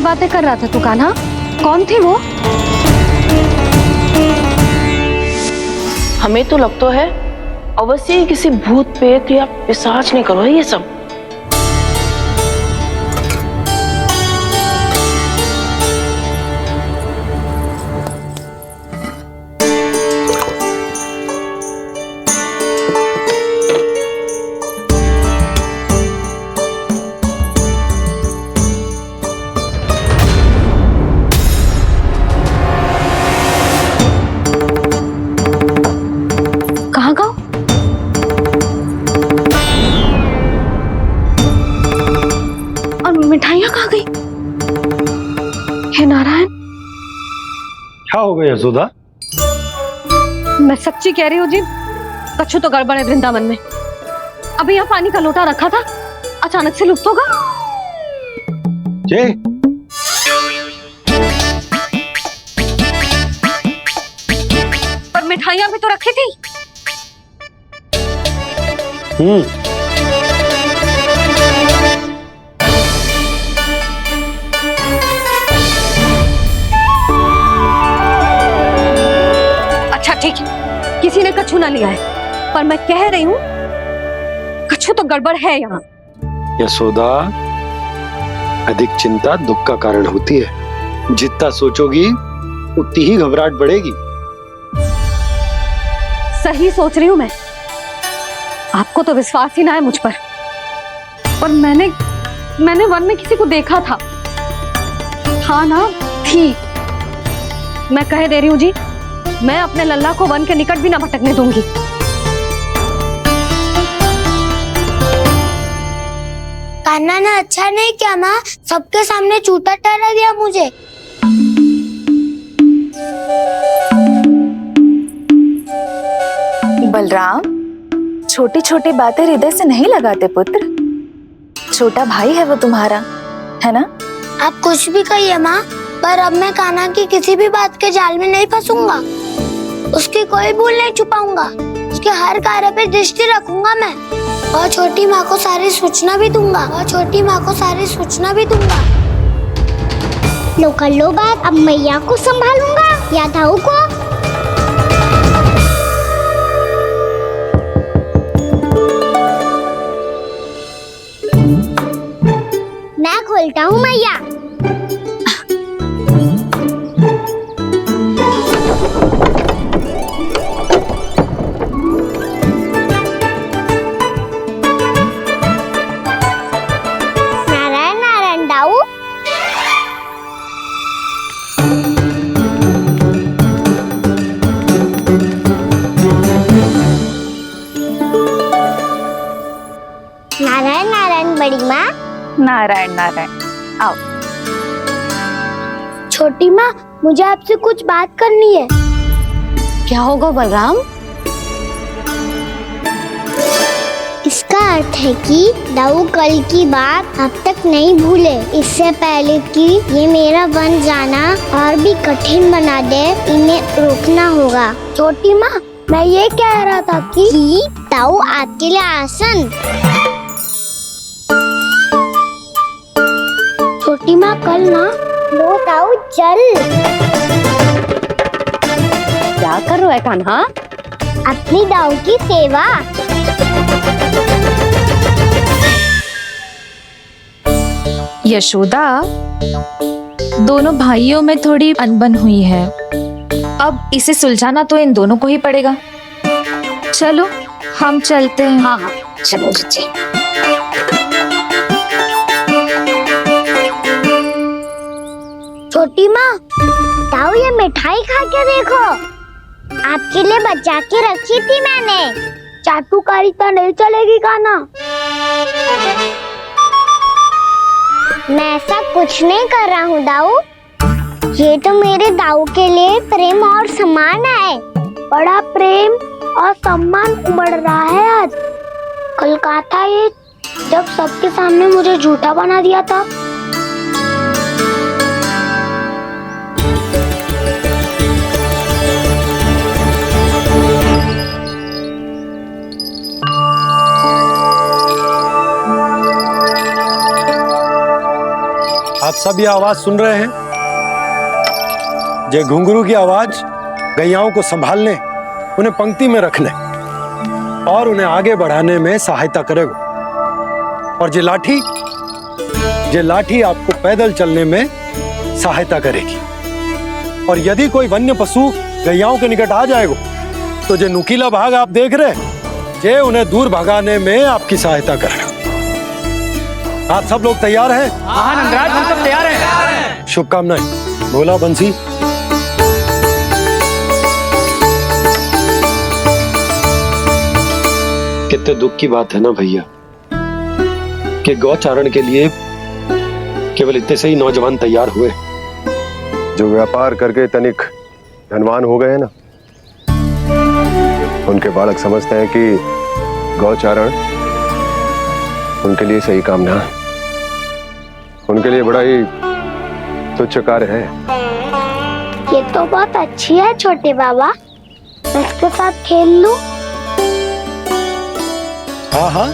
बातें कर रहा था तू कान्हा? कौन थी वो? हमें तो लगता है अवश्य ही किसी भूत प्रेत या पिशाच ने करो ये सब। कहाँ गाँव? और मिठाइयाँ कहाँ गई? हे नारायण, क्या हो गया यशोदा? मैं सच्ची कह रही हूँ जी, कछु तो गड़बड़ है वृंदावन में। अभी यहाँ पानी का लोटा रखा था, अचानक से लुप्त होगा। जे पर मिठाइयाँ भी तो रखी थी। अच्छा ठीक है, किसी ने कछु ना लिया है, पर मैं कह रही हूँ कछु तो गड़बड़ है यहाँ। यशोदा, अधिक चिंता दुख का कारण होती है। जितना सोचोगी उतनी ही घबराहट बढ़ेगी। सही सोच रही हूँ मैं। आपको तो विश्वास ही ना है मुझ पर। और मैंने वन में किसी को देखा था। हाँ ना, थी। मैं कह दे रही हूँ जी, मैं अपने लल्ला को वन के निकट भी ना भटकने दूंगी। कान्हा ने अच्छा नहीं किया माँ, सबके सामने झूठा ठहरा दिया मुझे। बलराम, छोटी छोटी बातें हृदय से नहीं लगाते पुत्र। छोटा भाई है वो तुम्हारा, है ना? आप कुछ भी कहिए माँ, पर अब मैं कान्हा की किसी भी बात के जाल में नहीं फंसूंगा। उसकी कोई भूल नहीं छुपाऊंगा। उसके हर कार्य पे दृष्टि रखूंगा मैं। और छोटी माँ को सारी सूचना भी दूंगा। लो कर लो बात, अब मैया को संभालूंगा या दाऊ को। मैं खोलता हूँ मैया। नारायण नारायण दाऊ। नारायण नारायण बड़ी माँ। नारायण नारायण, आओ। छोटी माँ, मुझे आपसे कुछ बात करनी है। क्या होगा बलराम? इसका अर्थ है कि दाऊ कल की बात अब तक नहीं भूले। इससे पहले कि ये मेरा वन जाना और भी कठिन बना दे, इन्हें रोकना होगा। छोटी माँ, मैं ये कह रहा था कि दाऊ आपके लिए आसन। छोटी माँ, कल ना लो दाऊ जल। क्या कर रहा है कान्हा? अपनी दाऊ की सेवा। यशोदा, दोनों भाइयों में थोड़ी अनबन हुई है। अब इसे सुलझाना तो इन दोनों को ही पड़ेगा। चलो हम चलते हैं। हाँ हाँ, चलो जी। छोटी माँ, दाऊ ये मिठाई खा के देखो। आपके लिए बचा के रखी थी मैंने। चाटुकारिता नहीं चलेगी कान्हा। मैं ऐसा कुछ नहीं कर रहा हूँ दाऊ। ये तो मेरे दाऊ के लिए प्रेम और सम्मान है। बड़ा प्रेम और सम्मान उमड़ रहा है आज। कल कहा था ये, जब सबके सामने मुझे झूठा बना दिया था। आप सब ये आवाज सुन रहे हैं? जे घुंघरू की आवाज गैयाओं को संभालने, उन्हें पंक्ति में रखने और उन्हें आगे बढ़ाने में सहायता करेगा। और जे लाठी आपको पैदल चलने में सहायता करेगी। और यदि कोई वन्य पशु गैयाओं के निकट आ जाएगा तो जे नुकीला भाग आप देख रहे हैं, जे उन्हें दूर भगाने में आपकी सहायता करेगा। आप सब लोग तैयार हैं? हाँ नंदराज, हम सब तैयार हैं। शुभकामनाएं। बोला बंसी। कितने दुख की बात है ना भैया कि गौचारण के लिए केवल इतने से ही नौजवान तैयार हुए जो व्यापार करके तनिक धनवान हो गए ना, उनके बालक समझते हैं कि गौचारण उनके लिए सही काम ना है, उनके लिए बड़ा ही तुच्छ कार्य है। ये तो बहुत अच्छी है छोटे बाबा, मैं इसके साथ खेल लूं? हाँ हाँ,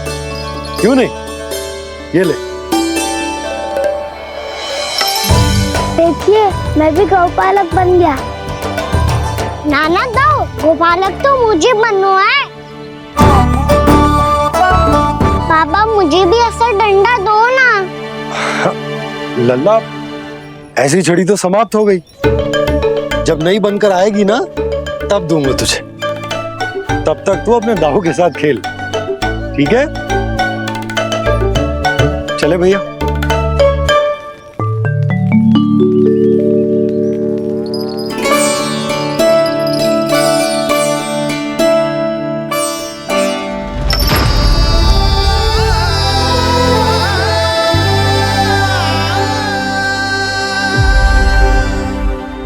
क्यों नहीं, ये ले। देखिए, मैं भी गौपालक बन गया। नाना दो, गौपालक तो मुझे बनना है। पापा मुझे भी ऐसा डंडा दो ना। लल्ला, ऐसी छड़ी तो समाप्त हो गई। जब नई बनकर आएगी ना, तब दूंगा तुझे। तब तक तू अपने दाऊ के साथ खेल, ठीक है? चले भैया।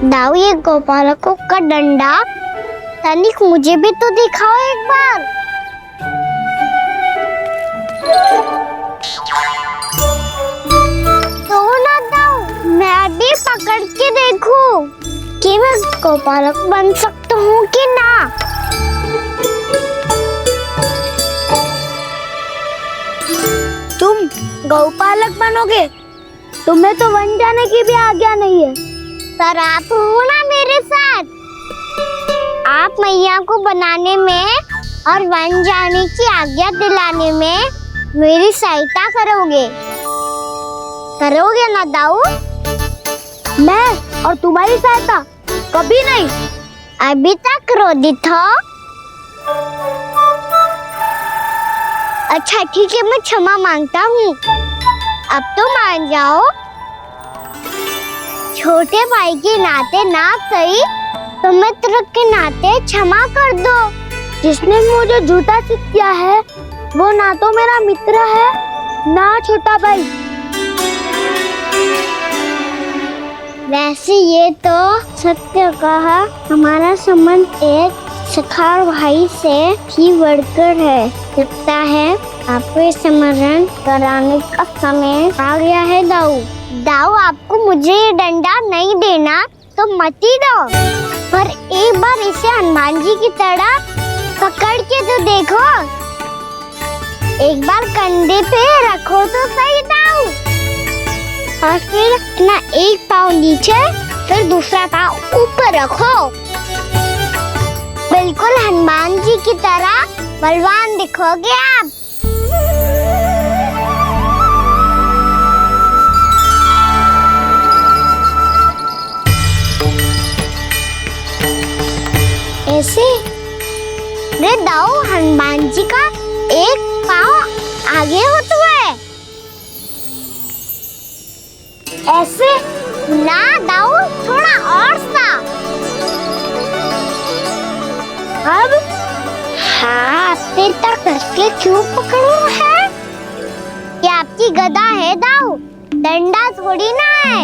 दाऊ, ये गोपालकों का डंडा तनिक मुझे भी तो दिखाओ एक बार। तो ना दाऊ, मैं भी पकड़ के देखूं कि मैं गोपालक बन सकता हूँ कि ना। तुम गौपालक बनोगे? तुम्हें तो वन जाने की भी आज्ञा नहीं है। पर आप हो ना मेरे साथ, आप मैया को बनाने में और वन जाने की आज्ञा दिलाने में मेरी सहायता करोगे ना दाऊ? मैं और तुम्हारी सहायता कभी नहीं। अभी तक क्रोधित हो? अच्छा ठीक है, मैं क्षमा मांगता हूँ। अब तो मान जाओ। छोटे भाई के नाते ना सही तो मित्र के नाते क्षमा कर दो। जिसने मुझे झूठा सिखाया है वो ना तो मेरा मित्र है ना छोटा भाई। वैसे ये तो सत्य कहा, हमारा संबंध एक सखार भाई से भी बढ़कर है। लगता है आपको स्मरण कराने का समय आ गया है दाऊ। दाऊ, आपको मुझे ये डंडा नहीं देना तो मत ही दो, पर एक बार इसे हनुमान जी की तरह पकड़ के तो देखो। एक बार कंधे पे रखो तो सही दाऊ, और फिर अपना एक पाँव नीचे फिर दूसरा पाँव ऊपर रखो। बिल्कुल हनुमान जी की तरह बलवान दिखोगे आप। ऐसे रे दाऊ, हनुमान जी का एक पाँव आगे होता है। ऐसे ना दाऊ, थोड़ा और सा। अब हाथ तक कसके क्यों पकड़ो है? ये आपकी गदा है दाऊ, डंडा थोड़ी ना है।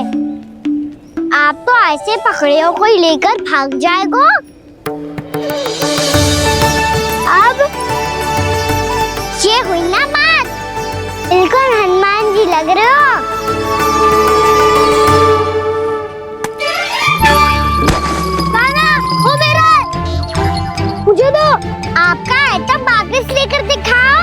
आप तो ऐसे पकड़े हो कोई लेकर भाग जाएगा। अब ये हुई ना बात, बिल्कुल हनुमान जी लग रहे हो। बाबा, वो मेरा है। मुझे दो। आपका आइटम वापस लेकर दिखाओ।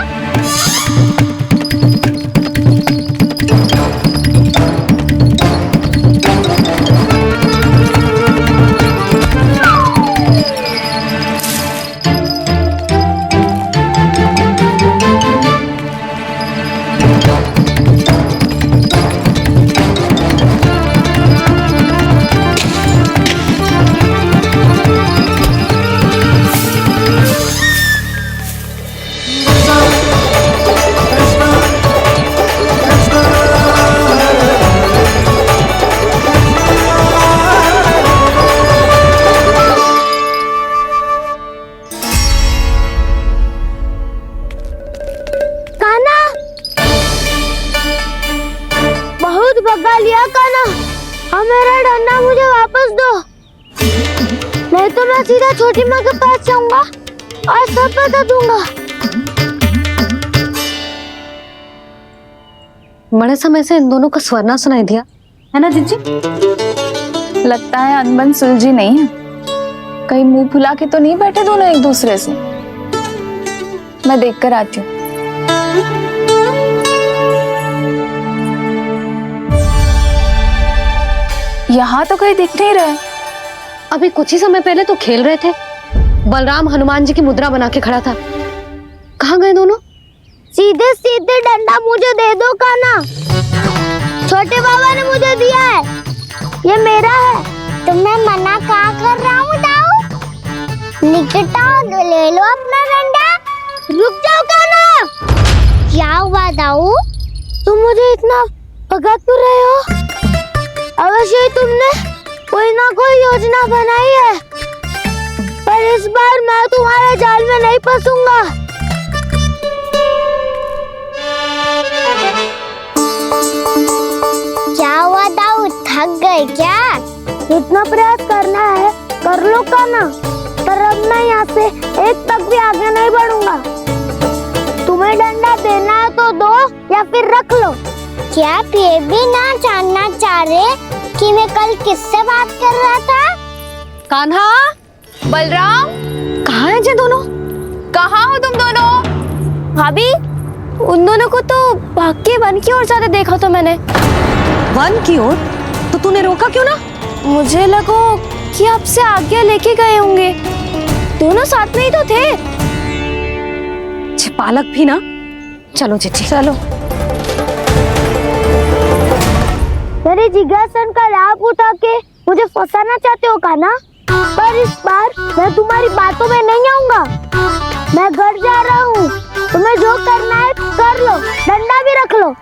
नहीं तो मैं सीधा छोटी माँ के पास जाऊंगा और सब बता दूंगा। बड़े समय से इन दोनों का स्वर ना सुनाई दिया, है ना जीजी? लगता है अनबन सुलझी नहीं है। कहीं मुंह फुला के तो नहीं बैठे दोनों एक दूसरे से। मैं देख कर आती हूँ। यहाँ तो कहीं दिख नहीं रहे। अभी कुछ ही समय पहले तो खेल रहे थे। बलराम हनुमान जी की मुद्रा बना के खड़ा था। कहाँ गए दोनों? सीधे सीधे डंडा मुझे दे दो कान्हा। छोटे बाबा ने मुझे दिया है, ये मेरा है। तो मैं मना कहाँ कर रहा हूँ दाऊ? निकट आओ, ले लो अपना डंडा। रुक जाओ कान्हा। क्या हुआ दाऊ? तुम मुझे इतना भगा क्यों रहे हो? अवश्य ही तुमने कोई ना कोई योजना बनाई है, पर इस बार मैं तुम्हारे जाल में नहीं फंसूंगा। क्या हुआ दाऊ, थक गए क्या? इतना प्रयास करना है कर लो कान्हा, पर अब मैं यहाँ से एक तक भी आगे नहीं बढ़ूंगा। तुम्हें डंडा देना है तो दो या फिर रख लो। क्या आप ये भी ना जानना चाह रहे कि मैं कल किससे बात कर रहा था? कान्हा, बलराम, कहाँ हैं ये दोनों? कहाँ हो तुम दोनों? भाभी, उन दोनों को तो भाग के वन की ओर जाते देखा तो मैंने। वन की ओर? तो तूने रोका क्यों ना? मुझे लगा कि आपसे आज्ञा लेके गए होंगे। दोनों साथ में ही तो थे। पालक भी ना। चलो जीजी चलो। मेरे जिज्ञासन का लाभ उठा के मुझे फंसाना चाहते हो कान्हा, पर इस बार मैं तुम्हारी बातों में नहीं आऊंगा। मैं घर जा रहा हूँ, तुम्हें जो करना है कर लो, डंडा भी रख लो।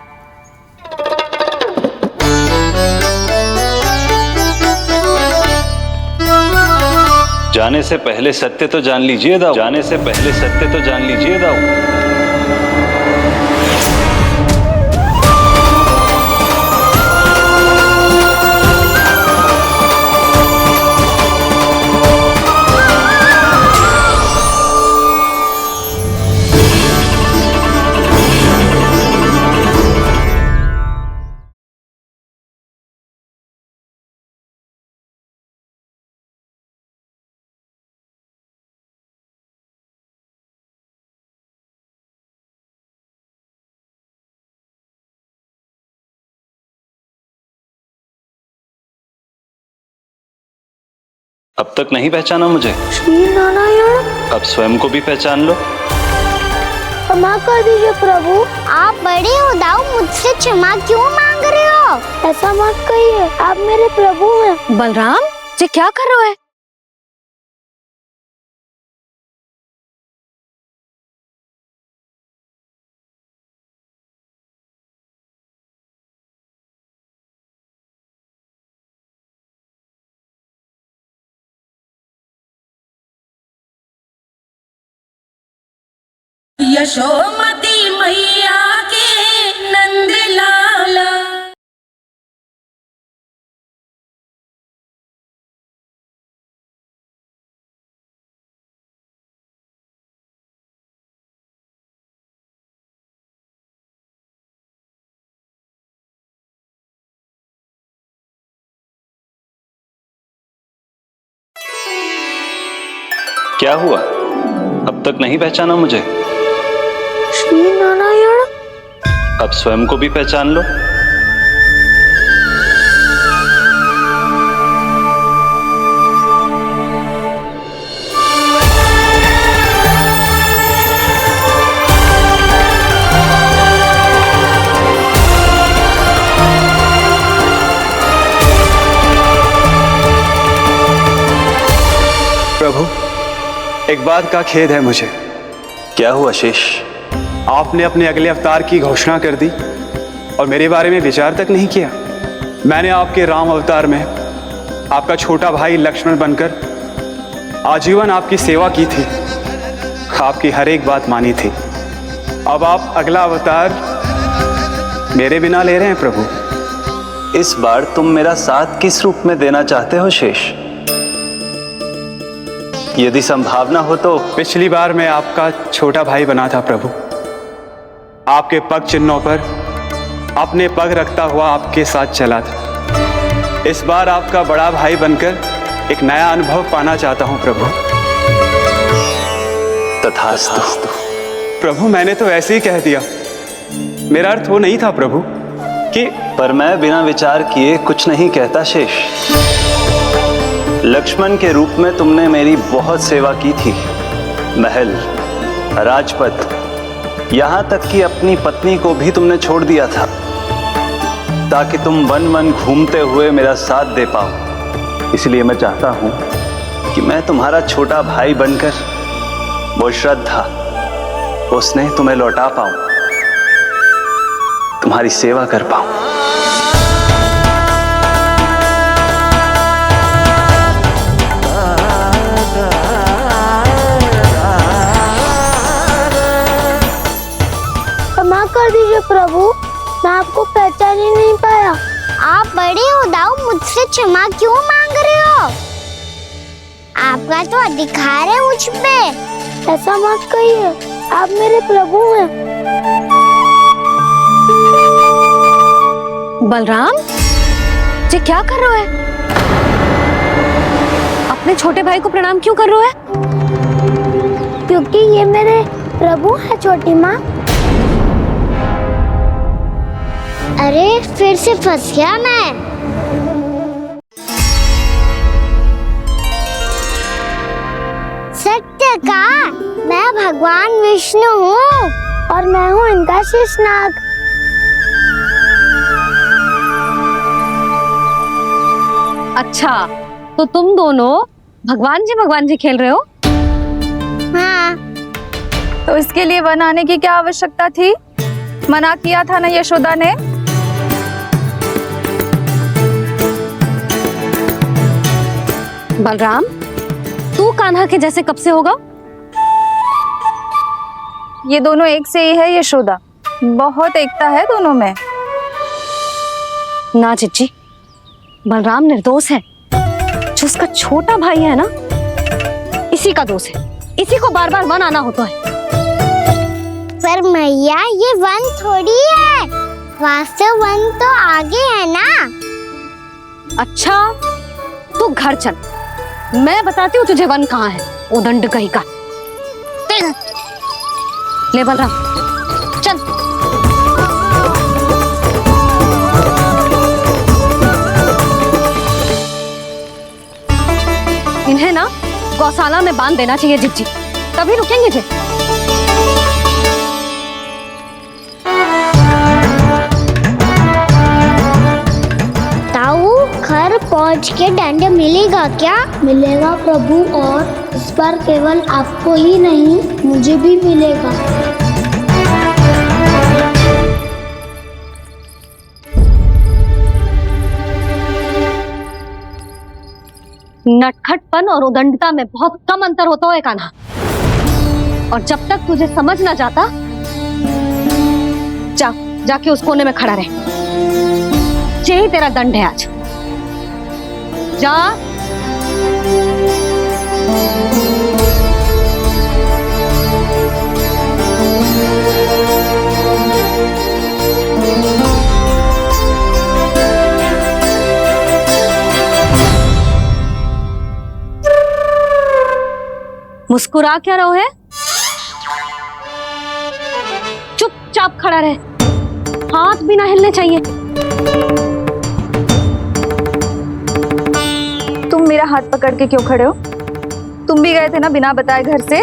जाने से पहले सत्य तो जान लीजिए दाऊ। जाने से पहले सत्य तो जान लीजिए दाऊ। अब तक नहीं पहचाना मुझे? श्री नारायण। अब स्वयं को भी पहचान लो। क्षमा कर दीजिए प्रभु। आप बड़े हो दाऊ, मुझसे क्षमा क्यों मांग रहे हो? ऐसा मत कहिए, आप मेरे प्रभु हैं। बलराम, ये क्या कर रहे हो? यशोमती मैया के नंद लाला। क्या हुआ? अब तक नहीं पहचाना मुझे? श्री नारायण। अब स्वयं को भी पहचान लो। प्रभु, एक बात का खेद है मुझे। क्या हुआ शेष? आपने अपने अगले अवतार की घोषणा कर दी और मेरे बारे में विचार तक नहीं किया। मैंने आपके राम अवतार में आपका छोटा भाई लक्ष्मण बनकर आजीवन आपकी सेवा की थी, आपकी हर एक बात मानी थी। अब आप अगला अवतार मेरे बिना ले रहे हैं प्रभु। इस बार तुम मेरा साथ किस रूप में देना चाहते हो शेष? यदि संभावना हो तो पिछली बार मैं आपका छोटा भाई बना था प्रभु, आपके पग चिन्हों पर अपने पग रखता हुआ आपके साथ चला था। इस बार आपका बड़ा भाई बनकर एक नया अनुभव पाना चाहता हूं प्रभु। तथास्तु। प्रभु मैंने तो ऐसे ही कह दिया, मेरा अर्थ वो नहीं था प्रभु कि। पर मैं बिना विचार किए कुछ नहीं कहता शेष। लक्ष्मण के रूप में तुमने मेरी बहुत सेवा की थी। महल, राजपथ, यहां तक कि अपनी पत्नी को भी तुमने छोड़ दिया था ताकि तुम वन वन घूमते हुए मेरा साथ दे पाओ। इसलिए मैं चाहता हूं कि मैं तुम्हारा छोटा भाई बनकर वो श्रद्धा, वो स्नेह तुम्हें लौटा पाऊं, तुम्हारी सेवा कर पाऊं। क्षमा कर दीजिए प्रभु, मैं आपको पहचान ही नहीं पाया। आप बड़े हो दाऊ, मुझसे क्षमा क्यों मांग रहे हो? आपका तो अधिकार है मुझ पे। ऐसा मत कहिए, आप मेरे प्रभु हैं। बलराम जी क्या कर रहे हो? अपने छोटे भाई को प्रणाम क्यों कर रहे हो? क्योंकि ये मेरे प्रभु है छोटी माँ। अरे फिर से फंस गया मैं। सत्य का, मैं भगवान विष्णु हूँ और मैं हूँ इनका शेषनाग। अच्छा, तो तुम दोनों भगवान जी खेल रहे हो? हाँ। तो इसके लिए वन आने की क्या आवश्यकता थी? मना किया था ना यशोदा ने। बलराम, तू कान्हा के जैसे कब से होगा? ये दोनों एक से ही है यशोदा, बहुत एकता है दोनों में। ना चिच्ची, बलराम निर्दोष है। जो उसका छोटा भाई है ना, इसी का दोष है। इसी को बार बार वन आना होता है। पर मैया ये वन थोड़ी है, वास्तव वन तो आगे है ना। अच्छा, तू घर चल, मैं बताती हूँ तुझे वन कहाँ है। उदंड कहीं का। ले बलराम चल। इन्हें ना गौशाला में बांध देना चाहिए जिज्जी, तभी रुकेंगे जे। ताऊ, घर पहुंच के दंड मिलेगा क्या? मिलेगा प्रभु, और इस बार केवल आपको ही नहीं मुझे भी मिलेगा। नटखटपन और उदंडता में बहुत कम अंतर होता है कान्हा, और जब तक तुझे समझ ना जाता, जाके उस कोने में खड़ा रहे। यही तेरा दंड है आज। जा। मुस्कुरा क्या रहो है? चुपचाप खड़ा रहे, हाथ भी ना हिलने चाहिए। तुम मेरा हाथ पकड़ के क्यों खड़े हो? तुम भी गए थे ना बिना बताए घर से।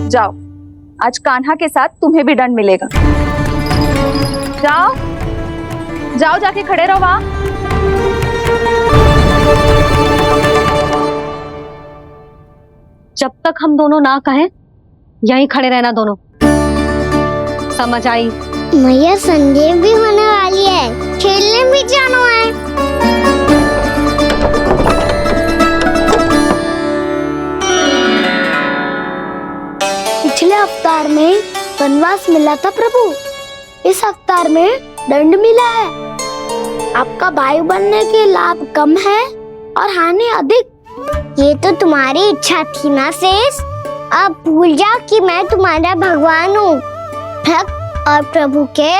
जाओ, आज कान्हा के साथ तुम्हें भी दंड मिलेगा। जाओ जाओ, जाके खड़े रहो वहां। जब तक हम दोनों ना कहें, यहीं खड़े रहना दोनों। समझ आई? मैया संध्या भी होने वाली है, खेलने भी जाना है। पिछले अवतार में वनवास मिला था प्रभु, इस अवतार में दंड मिला है। आपका भाई बनने के लाभ कम है और हानि अधिक। ये तो तुम्हारी इच्छा थी ना शेष। अब भूल जाओ कि मैं तुम्हारा भगवान हूँ। भक्त और प्रभु के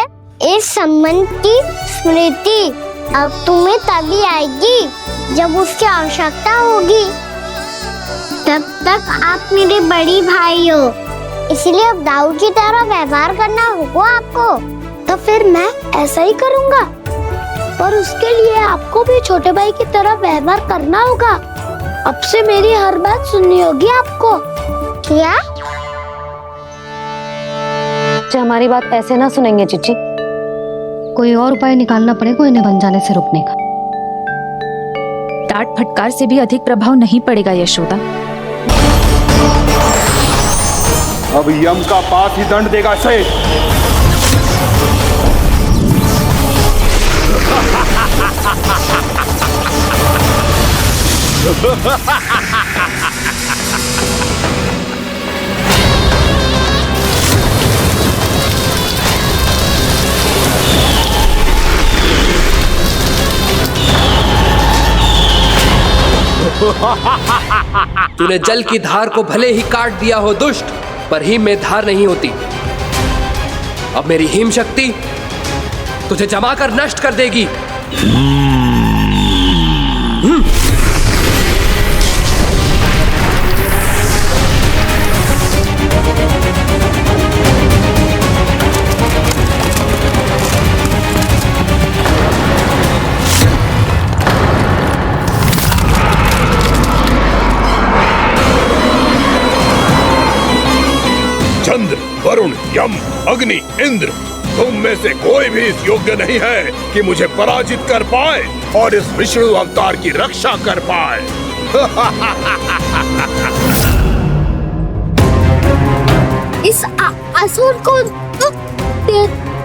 इस संबंध की स्मृति अब तुम्हें तभी आएगी जब उसकी आवश्यकता होगी। तब तक आप मेरे बड़ी भाई हो, इसलिए अब दाऊ की तरह व्यवहार करना होगा आपको। तो फिर मैं ऐसा ही करूँगा, पर उसके लिए आपको भी छोटे भाई की तरह व्यवहार करना होगा। अब से मेरी हर बात सुननी होगी आपको। क्या? जो हमारी बात ऐसे ना सुनेंगे चिची, कोई और उपाय निकालना पड़ेगा इन्हें बन जाने से रुकने का। डांट फटकार से भी अधिक प्रभाव नहीं पड़ेगा यशोदा। अब यम का पाप ही दंड देगा इसे। तूने जल की धार को भले ही काट दिया हो दुष्ट, पर हिम में धार नहीं होती। अब मेरी हिम शक्ति तुझे जमा कर नष्ट कर देगी। चंद्र, वरुण, यम, अग्नि, इंद्र, तुम में से कोई भी इस योग्य नहीं है कि मुझे पराजित कर पाए और इस विष्णु अवतार की रक्षा कर पाए। इस असुर को तो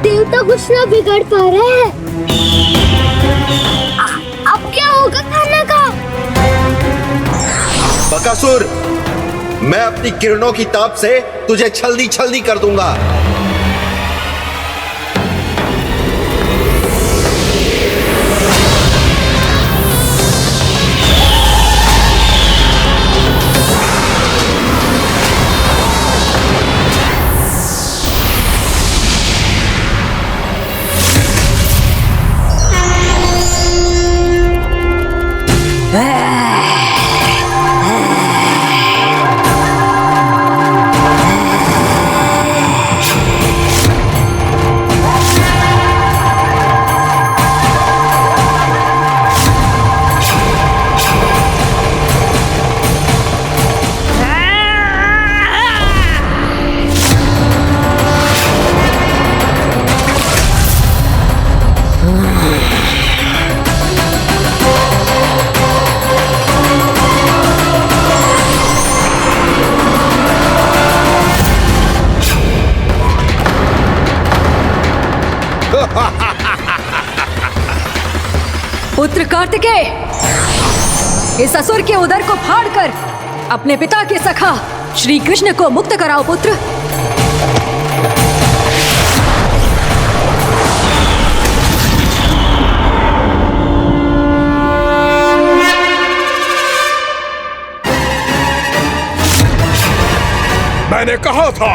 देवता कुछ ना बिगाड़ पा रहे हैं। अब क्या होगा खाने का? बकासुर, मैं अपनी किरणों की ताप से तुझे छल्दी छल्दी कर दूंगा। पुत्र कार्तिकेय, इस असुर के उदर को फाड़कर अपने पिता के सखा श्री कृष्ण को मुक्त कराओ पुत्र। मैंने कहा था,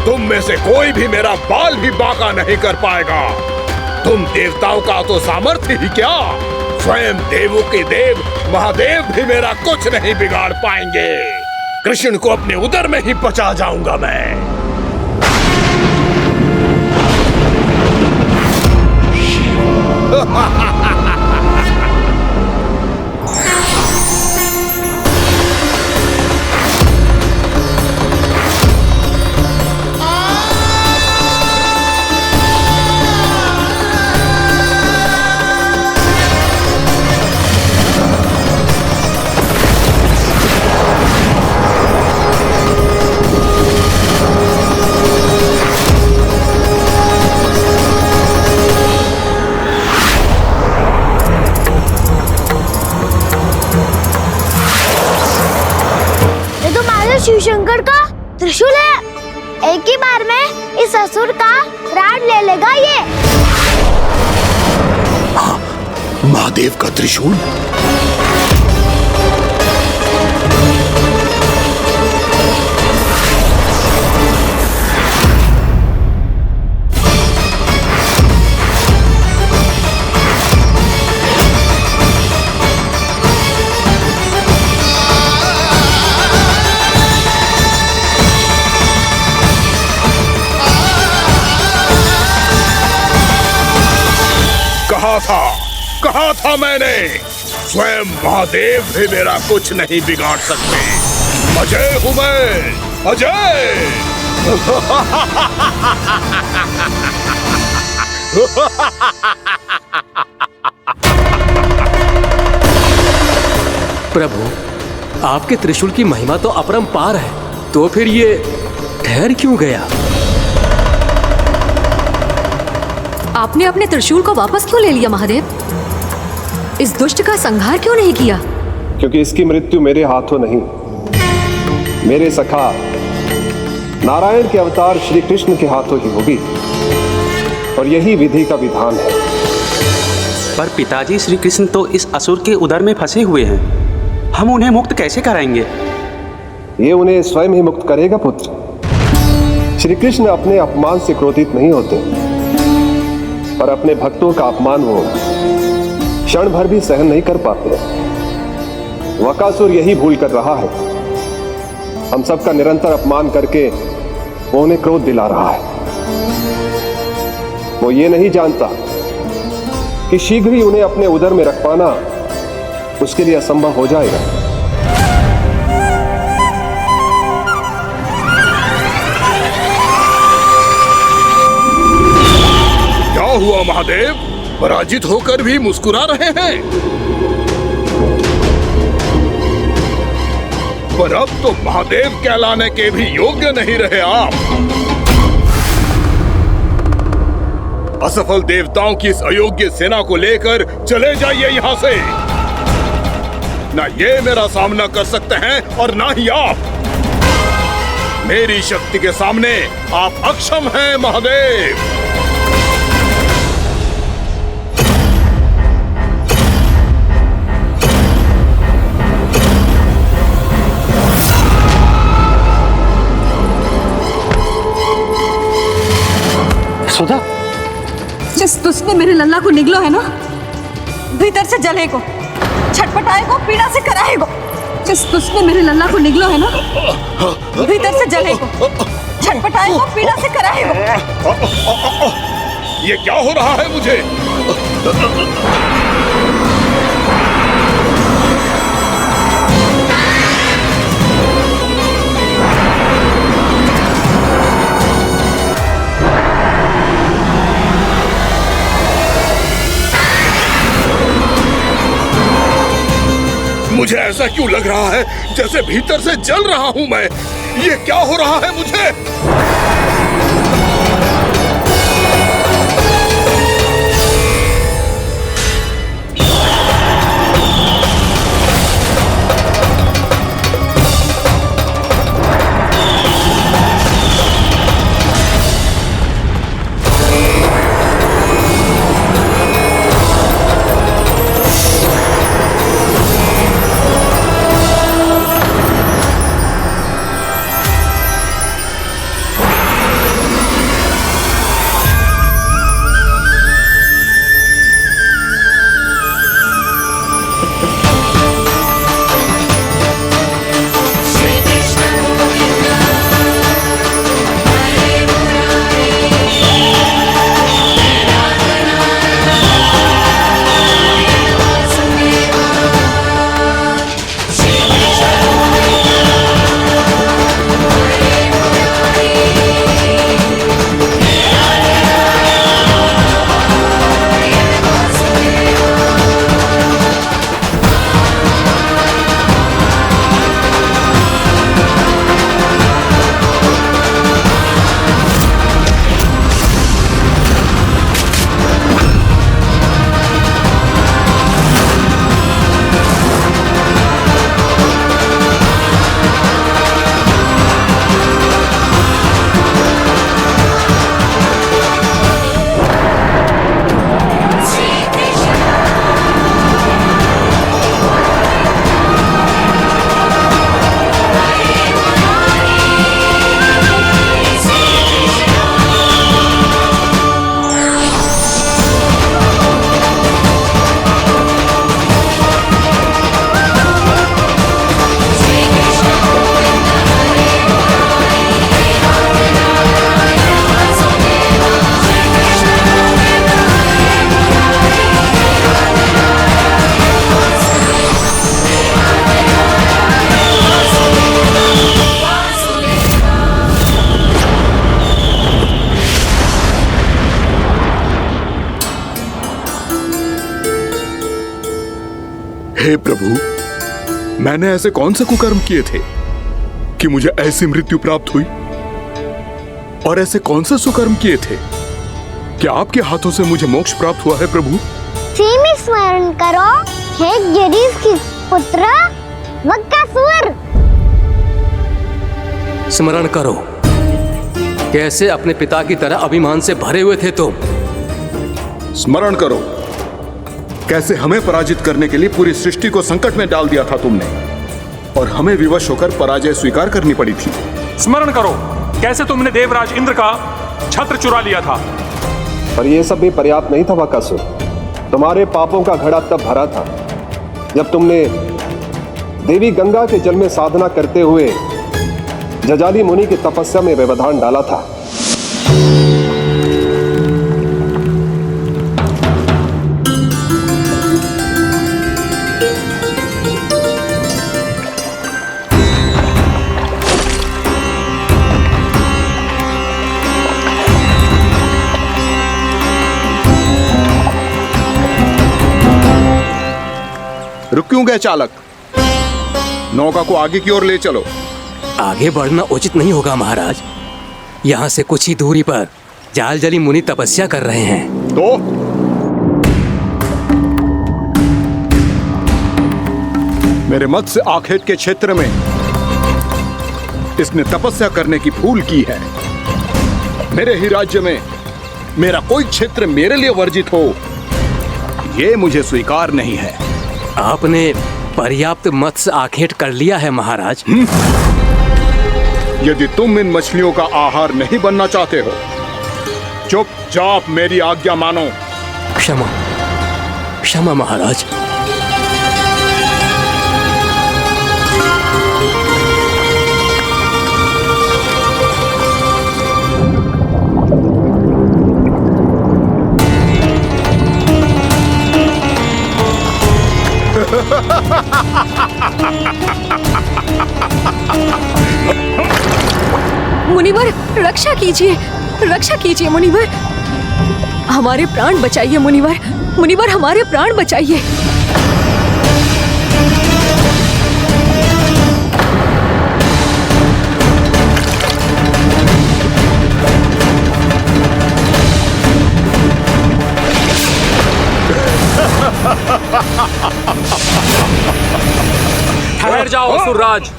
तुम में से कोई भी मेरा बाल भी बांका नहीं कर पाएगा। तुम देवताओं का तो सामर्थ्य ही क्या, स्वयं देवों के देव महादेव भी मेरा कुछ नहीं बिगाड़ पाएंगे। कृष्ण को अपने उदर में ही पचा जाऊंगा मैं। शिव शंकर का त्रिशूल है। एक ही बार में इस असुर का प्राण ले लेगा ये। महादेव का त्रिशूल। कहा था मैंने, स्वयं महादेव भी मेरा कुछ नहीं बिगाड़ सकते। अजय हूं मैं, अजय। प्रभु, आपके त्रिशूल की महिमा तो अपरंपार है, तो फिर ये ठहर क्यों गया? आपने अपने त्रिशूल को वापस क्यों ले लिया महादेव? इस दुष्ट का संहार क्यों नहीं किया? क्योंकि इसकी मृत्यु मेरे हाथों नहीं, मेरे सखा नारायण के अवतार श्री कृष्ण के हाथों ही होगी, और यही विधि का विधान है। पर पिताजी, श्री कृष्ण तो इस असुर के उदर में फंसे हुए हैं, हम उन्हें मुक्त कैसे कराएंगे? ये उन्हें स्वयं ही मुक्त करेगा पुत्र। श्री कृष्ण अपने अपमान से क्रोधित नहीं होते, पर अपने भक्तों का अपमान वो क्षण भर भी सहन नहीं कर पाते। वकासुर यही भूल कर रहा है, हम सबका निरंतर अपमान करके वो उन्हें क्रोध दिला रहा है। वो ये नहीं जानता कि शीघ्र ही उन्हें अपने उदर में रख पाना उसके लिए असंभव हो जाएगा। क्या हुआ महादेव, पराजित होकर भी मुस्कुरा रहे हैं? पर अब तो महादेव कहलाने के भी योग्य नहीं रहे आप। असफल देवताओं की इस अयोग्य सेना को लेकर चले जाइए यहाँ से। ना ये मेरा सामना कर सकते हैं और ना ही आप। मेरी शक्ति के सामने आप अक्षम हैं महादेव। सुधा, जिस दुष्ट ने मेरे लल्ला को निगलो है ना, भीतर से जलेगो, छटपटाएगो, पीड़ा से कराएगो। जिस दुष्ट ने मेरे लल्ला को निगलो है ना, भीतर से जलेगो, छटपटाएगो, पीड़ा से कराएगो। ये क्या हो रहा है मुझे? मुझे ऐसा क्यों लग रहा है जैसे भीतर से जल रहा हूं मैं? ये क्या हो रहा है मुझे? हे प्रभु, मैंने ऐसे कौन से कुकर्म किए थे कि मुझे ऐसी मृत्यु प्राप्त हुई? और ऐसे कौन से सुकर्म किए थे कि आपके हाथों से मुझे मोक्ष प्राप्त हुआ है प्रभु? में स्मरण करो, हे जरीस की पुत्र वक्कासुर। स्मरण करो, कैसे अपने पिता की तरह अभिमान से भरे हुए थे तुम। स्मरण करो, कैसे हमें पराजित करने के लिए पूरी सृष्टि को संकट में डाल दिया था तुमने, और हमें विवश होकर पराजय स्वीकार करनी पड़ी थी। स्मरण करो, कैसे तुमने देवराज इंद्र का छत्र चुरा लिया था। पर यह सब भी पर्याप्त नहीं था वक्कासुर। तुम्हारे पापों का घड़ा तब भरा था जब तुमने देवी गंगा के जल में साधना करते हुए जजाली मुनि की तपस्या में व्यवधान डाला था। रुक क्यों गए चालक? नौका को आगे की ओर ले चलो। आगे बढ़ना उचित नहीं होगा महाराज। यहाँ से कुछ ही दूरी पर जालजली मुनि तपस्या कर रहे हैं। तो मेरे मत्स्य आखेट के क्षेत्र में इसने तपस्या करने की भूल की है। मेरे ही राज्य में मेरा कोई क्षेत्र मेरे लिए वर्जित हो, यह मुझे स्वीकार नहीं है। आपने पर्याप्त मत्स्य आखेट कर लिया है महाराज। यदि तुम इन मछलियों का आहार नहीं बनना चाहते हो, चुपचाप मेरी आज्ञा मानो। क्षमा, क्षमा महाराज। मुनिवर, रक्षा कीजिए, रक्षा कीजिए मुनिवर, हमारे प्राण बचाइए मुनिवर, मुनिवर हमारे प्राण बचाइए। ठहर जाओ असुरराज,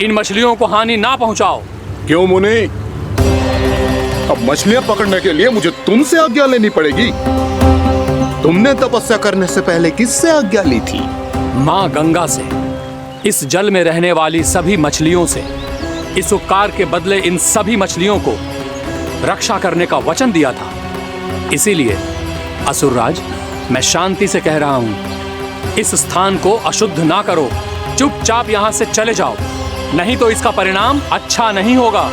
इन मछलियों को हानि ना पहुंचाओ। क्यों मुनि? अब मछलियां पकड़ने के लिए मुझे तुमसे आज्ञा लेनी पड़ेगी। तुमने तपस्या करने से पहले किससे आज्ञा ली थी? मां गंगा से, इस जल में रहने वाली सभी मछलियों से। इस उपकार के बदले इन सभी मछलियों को रक्षा करने का वचन दिया था। इसीलिए असुरराज, मैं शांति से कह रहा हूं, इस स्थान को अशुद्ध ना करो। चुपचाप यहां से चले जाओ, नहीं तो इसका परिणाम अच्छा नहीं होगा।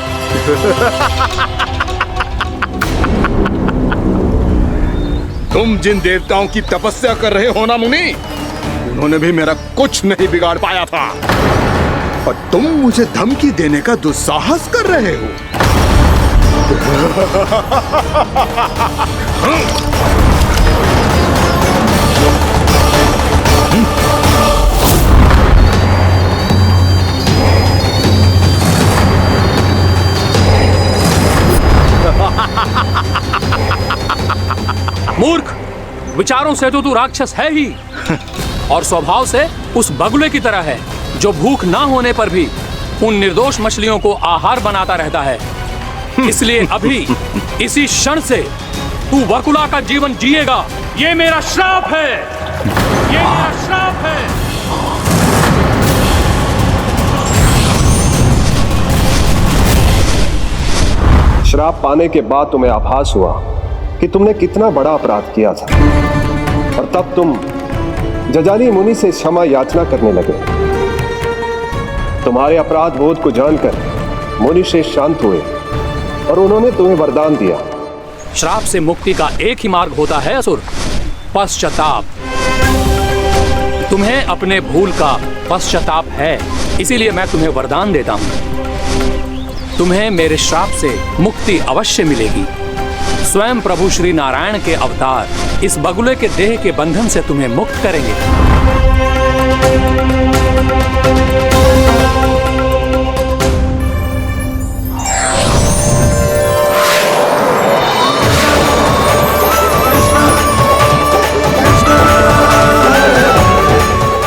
तुम जिन देवताओं की तपस्या कर रहे हो ना मुनि, उन्होंने भी मेरा कुछ नहीं बिगाड़ पाया था, और तुम मुझे धमकी देने का दुस्साहस कर रहे हो। मूर्ख, विचारों से तो तू राक्षस है ही, और स्वभाव से उस बगुले की तरह है जो भूख ना होने पर भी उन निर्दोष मछलियों को आहार बनाता रहता है। इसलिए अभी इसी क्षण से तू वकुला का जीवन जिएगा। ये मेरा श्राप है, ये मेरा श्राप है। श्राप पाने के बाद तुम्हें आभास हुआ कि तुमने कितना बड़ा अपराध किया था, और तब तुम जजाली मुनि से क्षमा याचना करने लगे। तुम्हारे अपराध बोध को जानकर मुनि से शांत हुए और उन्होंने तुम्हें वरदान दिया। श्राप से मुक्ति का एक ही मार्ग होता है असुर, पश्चाताप। तुम्हें अपने भूल का पश्चाताप है, इसीलिए मैं तुम्हें वरदान देता हूं। तुम्हें मेरे श्राप से मुक्ति अवश्य मिलेगी। स्वयं प्रभु श्री नारायण के अवतार इस बगुले के देह के बंधन से तुम्हें मुक्त करेंगे।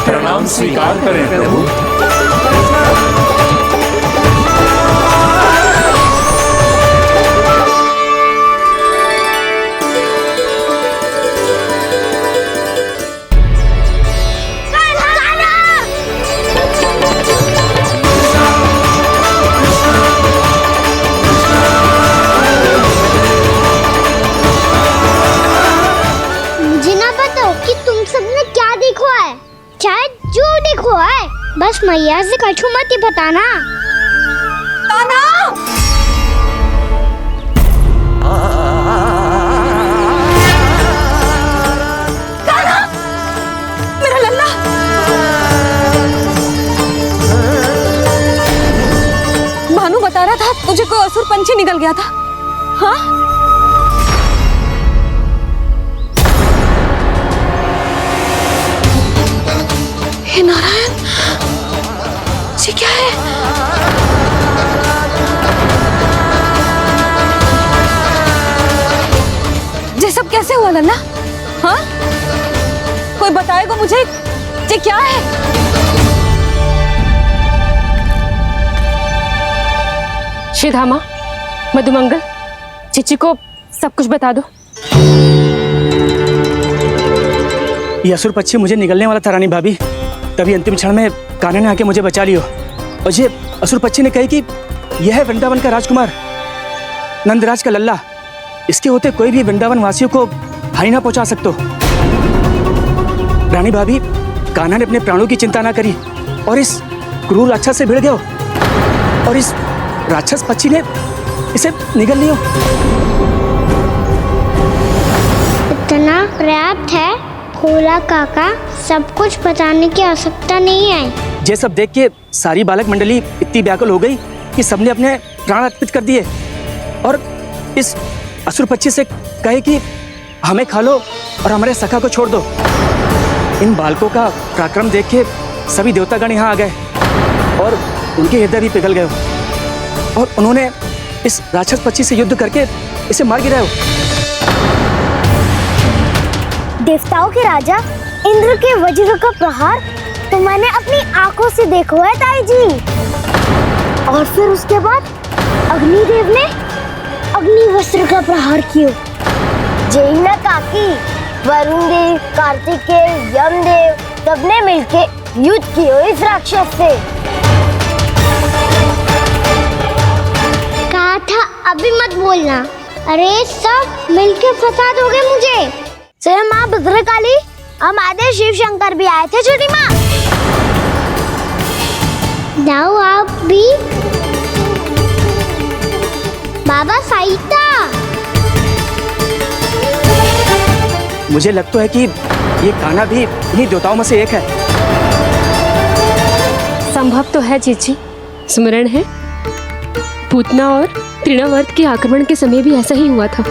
प्रणाम स्वीकार करें प्रभु। बस मैया से कछु मत ही बताना। कान्हा! कान्हा! मेरा लल्ला! भानु बता रहा था तुझे कोई असुर पंछी निकल गया था। हाँ? हे नारायण, ये क्या है? ये सब कैसे हुआ लल्ला? हाँ? कोई बताएगा मुझे ये क्या है? श्रीधामा, मधुमंगल, चिची को सब कुछ बता दो। ये असुर पक्षी मुझे निगलने वाला था रानी भाभी, तभी अंतिम क्षण में कान्हा ने आके मुझे बचा लियो। और ये असुर पक्षी ने कही कि यह है वृंदावन का राजकुमार, नंदराज का लल्ला। इसके होते कोई भी वृंदावन वासियों को हानि ना पहुंचा सकते। रानी भाभी, कान्हा ने अपने प्राणों की चिंता ना करी और इस क्रूर राक्षस से भिड़ गयो और इस राक्षस पक्षी ने इसे निगल लियो। इतना पर्याप्त है भोला काका, सब कुछ बताने की आवश्यकता नहीं है। ये सब देख के सारी बालक मंडली इतनी व्याकुल हो गई कि सबने अपने प्राण अर्पित कर दिए और इस असुर पक्षी से कहे कि हमें खा लो और हमारे सखा को छोड़ दो। इन बालकों का पराक्रम देख के सभी देवतागण यहाँ आ गए और उनके हृदय भी पिघल गए और उन्होंने इस राक्षस पक्षी से युद्ध करके इसे मार गिराया। देवताओं के राजा इंद्र के वज्र का प्रहार तो मैंने अपनी आंखों से देखा है ताई जी। और फिर उसके बाद अग्निदेव ने अग्निवस्त्र का प्रहार किया। जैना काकी, वरुण देव, कार्तिकेय, यमदेव सबने मिलके युद्ध किया इस राक्षस से। कहा था अभी मत बोलना। अरे सब मिलके फंसा दोगे मुझे। जय माँ भद्रकाली, हमारे शिव शंकर भी आए थे छोटी माँ। जाओ आप भी। बाबा साईता। मुझे लगता है कि ये कान्हा भी इन्हीं देवताओं में से एक है। संभव तो है चीची, स्मरण है पूतना और तृणावर्त के आक्रमण के समय भी ऐसा ही हुआ था।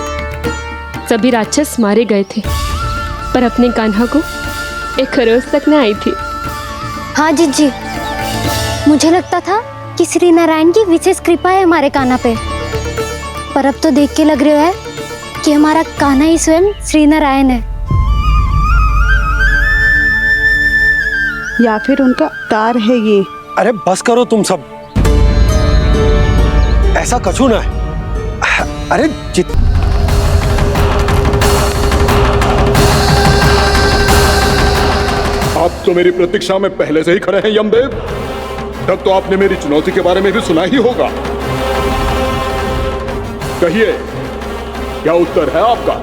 सभी राक्षस मारे गए थे पर अपने कान्हा को एक खरोच तक न आई थी। हाँ जीजी, मुझे लगता था कि श्री नारायण की विशेष कृपा है हमारे कान्हा पे, पर अब तो देख के लग रहा है कि हमारा कान्हा ही स्वयं श्री नारायण है। या फिर उनका अवतार है ये। अरे बस करो तुम सब, ऐसा कछु ना है। अरे आप तो मेरी प्रतीक्षा में पहले से ही खड़े हैं यमदेव। तब तो आपने मेरी चुनौती के बारे में भी सुना ही होगा। कहिए, क्या उत्तर है आपका?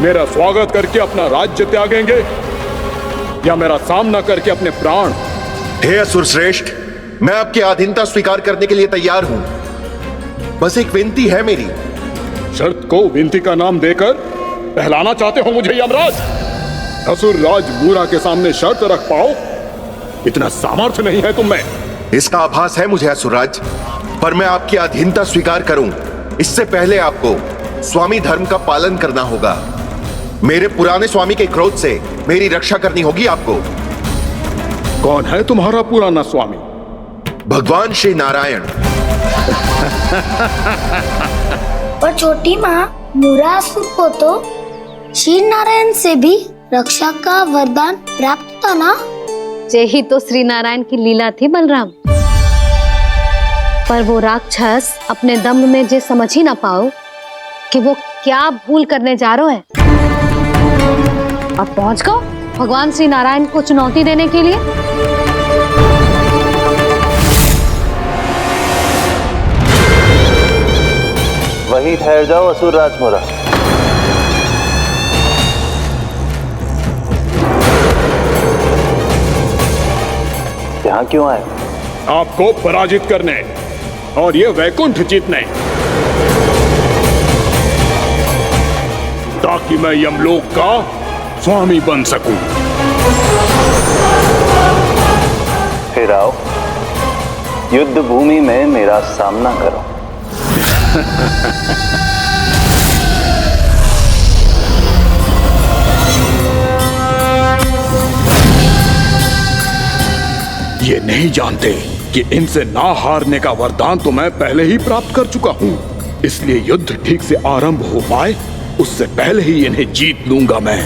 मेरा स्वागत करके अपना राज्य त्यागेंगे या मेरा सामना करके अपने प्राण? हे असुर श्रेष्ठ, मैं आपकी अधीनता स्वीकार करने के लिए तैयार हूं। बस एक विनती है मेरी। शर्त को विनती का नाम देकर बहलाना चाहते हो मुझे यमराज? असुर राज मूरा के सामने शर्त रख पाओ, इतना सामर्थ्य नहीं है तुम में। इसका आभास है मुझे असुरराज, पर मैं आपकी अधीनता स्वीकार करूं इससे पहले आपको स्वामी धर्म का पालन करना होगा। मेरे पुराने स्वामी के क्रोध से मेरी रक्षा करनी होगी आपको। कौन है तुम्हारा पुराना स्वामी? भगवान श्री नारायण। और छोटी माँ मुरासुर को तो श्री नारायण से भी रक्षा का वरदान प्राप्त था ना? यही तो श्री नारायण की लीला थी बलराम। पर वो राक्षस अपने दम में जे समझ ही ना पाओ कि वो क्या भूल करने जा रहा है। अब पहुंच गओ भगवान श्री नारायण को चुनौती देने के लिए। वहीं ठहर जाओ असुर राज मोरा। यहाँ क्यों आए? आपको पराजित करने और ये वैकुंठ जीतने, ताकि मैं यमलोक का स्वामी बन सकूं। फिर आओ, युद्ध भूमि में मेरा सामना करो। ये नहीं जानते कि इनसे ना हारने का वरदान तो मैं पहले ही प्राप्त कर चुका हूं, इसलिए युद्ध ठीक से आरंभ हो पाए उससे पहले ही इन्हें जीत लूंगा मैं।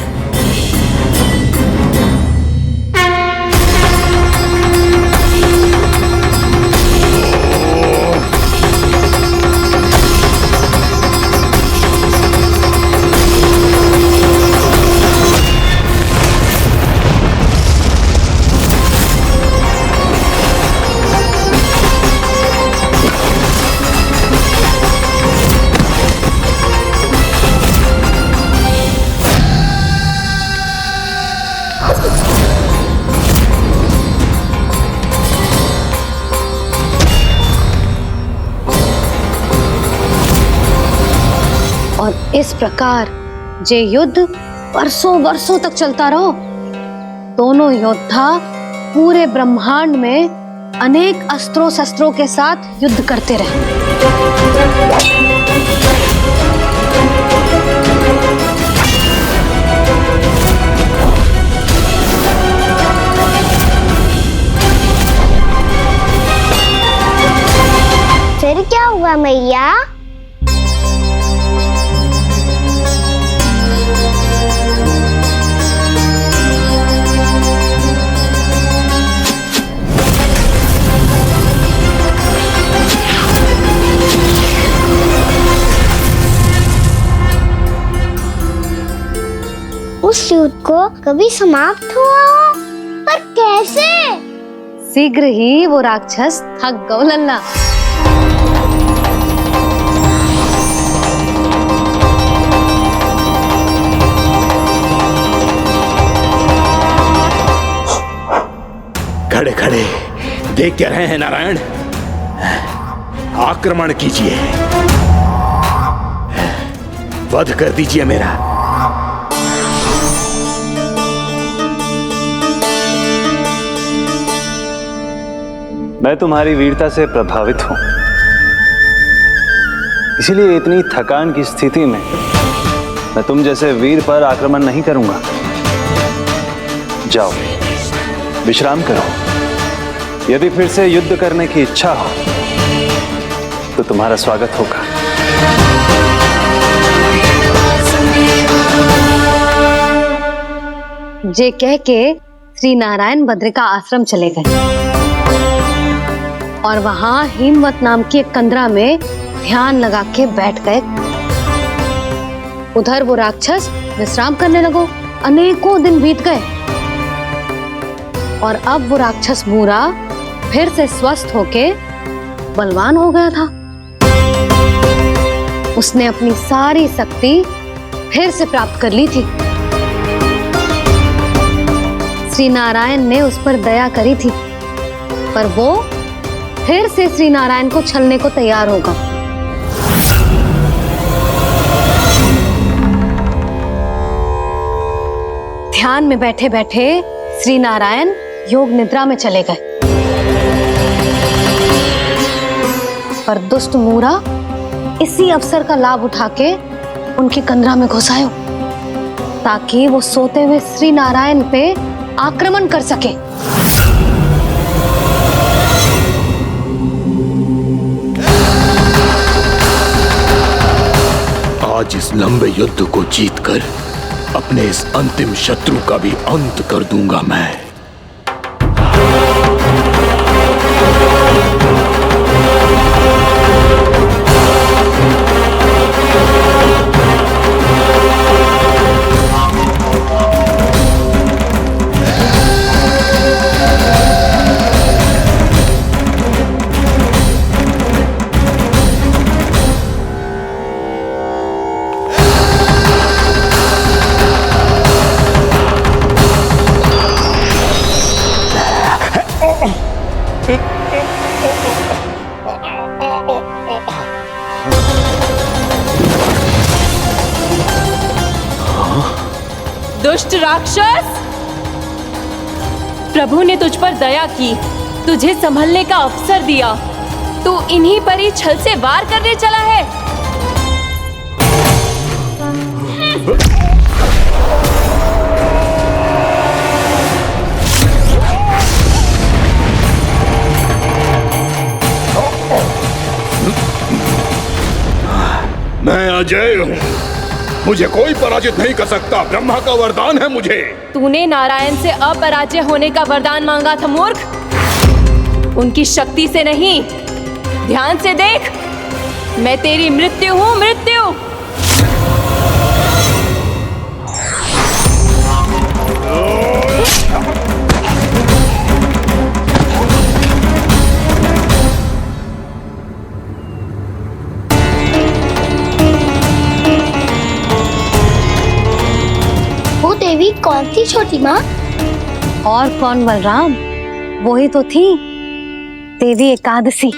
और इस प्रकार जे युद्ध वर्षों वर्षों तक चलता रहो। दोनों योद्धा पूरे ब्रह्मांड में अनेक अस्त्रों शस्त्रों के साथ युद्ध करते रहे। फिर क्या हुआ मैया? उस युद्ध को कभी समाप्त हुआ हो, पर कैसे? शीघ्र ही वो राक्षस थक गओ लल्ला। खड़े खड़े देख क्या रहे हैं नारायण? आक्रमण कीजिए, वध कर दीजिए मेरा। मैं तुम्हारी वीरता से प्रभावित हूं, इसीलिए इतनी थकान की स्थिति में मैं तुम जैसे वीर पर आक्रमण नहीं करूंगा। जाओ विश्राम करो। यदि फिर से युद्ध करने की इच्छा हो तो तुम्हारा स्वागत होगा। जे कह के श्री नारायण बद्रिका आश्रम चले गए और वहां हिमवत नाम की एक कंदरा में ध्यान लगा के बैठ गए। उधर वो राक्षस विश्राम करने लगो। अनेकों दिन बीत गए और अब वो राक्षस मूरा फिर से स्वस्थ होके बलवान हो गया था। उसने अपनी सारी शक्ति फिर से प्राप्त कर ली थी। श्री नारायण ने उस पर दया करी थी, पर वो फिर से श्री नारायण को छलने को तैयार होगा। ध्यान में बैठे बैठे श्री नारायण योग निद्रा में चले गए, पर दुष्ट मूरा इसी अवसर का लाभ उठा के उनके कंदरा में घुसायो, ताकि वो सोते हुए श्री नारायण पे आक्रमण कर सके। आज इस लंबे युद्ध को जीतकर अपने इस अंतिम शत्रु का भी अंत कर दूंगा मैं। दुष्ट राक्षस, प्रभु ने तुझ पर दया की, तुझे संभलने का अवसर दिया। तू इन्हीं पर ही छल से वार करने चला है। मैं अजय हूँ, मुझे कोई पराजित नहीं कर सकता। ब्रह्मा का वरदान है मुझे। तूने नारायण से अपराजय होने का वरदान मांगा था मूर्ख, उनकी शक्ति से नहीं। ध्यान से देख, मैं तेरी मृत्यु हूँ, मृत्यु। वो देवी कौन थी छोटी माँ? और कौन बलराम, वही तो थी देवी एकादशी।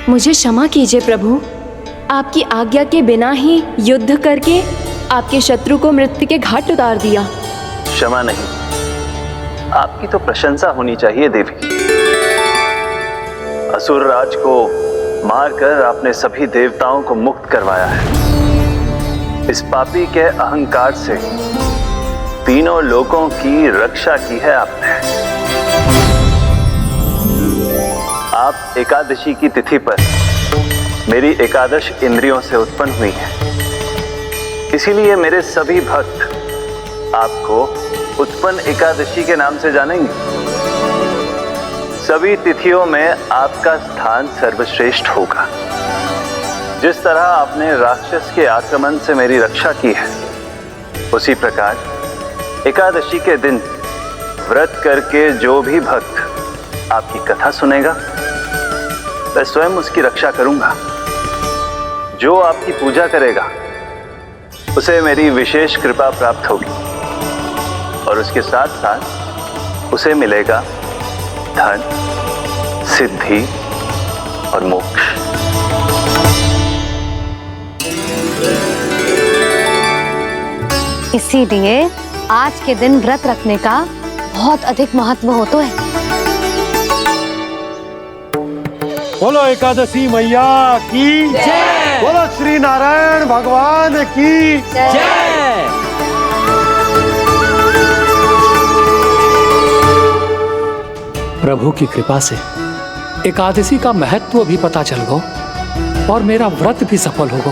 मुझे क्षमा कीजिए प्रभु, आपकी आज्ञा के बिना ही युद्ध करके आपके शत्रु को मृत्यु के घाट उतार दिया। क्षमा नहीं, आपकी तो प्रशंसा होनी चाहिए देवी। असुर राज को मारकर आपने सभी देवताओं को मुक्त करवाया है। इस पापी के अहंकार से तीनों लोकों की रक्षा की है आपने। आप एकादशी की तिथि पर मेरी एकादश इंद्रियों से उत्पन्न हुई हैं। इसीलिए मेरे सभी भक्त आपको उत्पन्न एकादशी के नाम से जानेंगे। सभी तिथियों में आपका स्थान सर्वश्रेष्ठ होगा। जिस तरह आपने राक्षस के आक्रमण से मेरी रक्षा की है, उसी प्रकार एकादशी के दिन व्रत करके जो भी भक्त आपकी कथा सुनेगा, मैं स्वयं उसकी रक्षा करूंगा। जो आपकी पूजा करेगा, उसे मेरी विशेष कृपा प्राप्त होगी और उसके साथ साथ उसे मिलेगा धन, सिद्धि और मोक्ष। इसीलिए आज के दिन व्रत रखने का बहुत अधिक महत्व होता है। बोलो एकादशी मैया की जय। बोलो श्री नारायण भगवान की जय। प्रभु की कृपा से एकादशी का महत्व भी पता चल गो और मेरा व्रत भी सफल हो गो।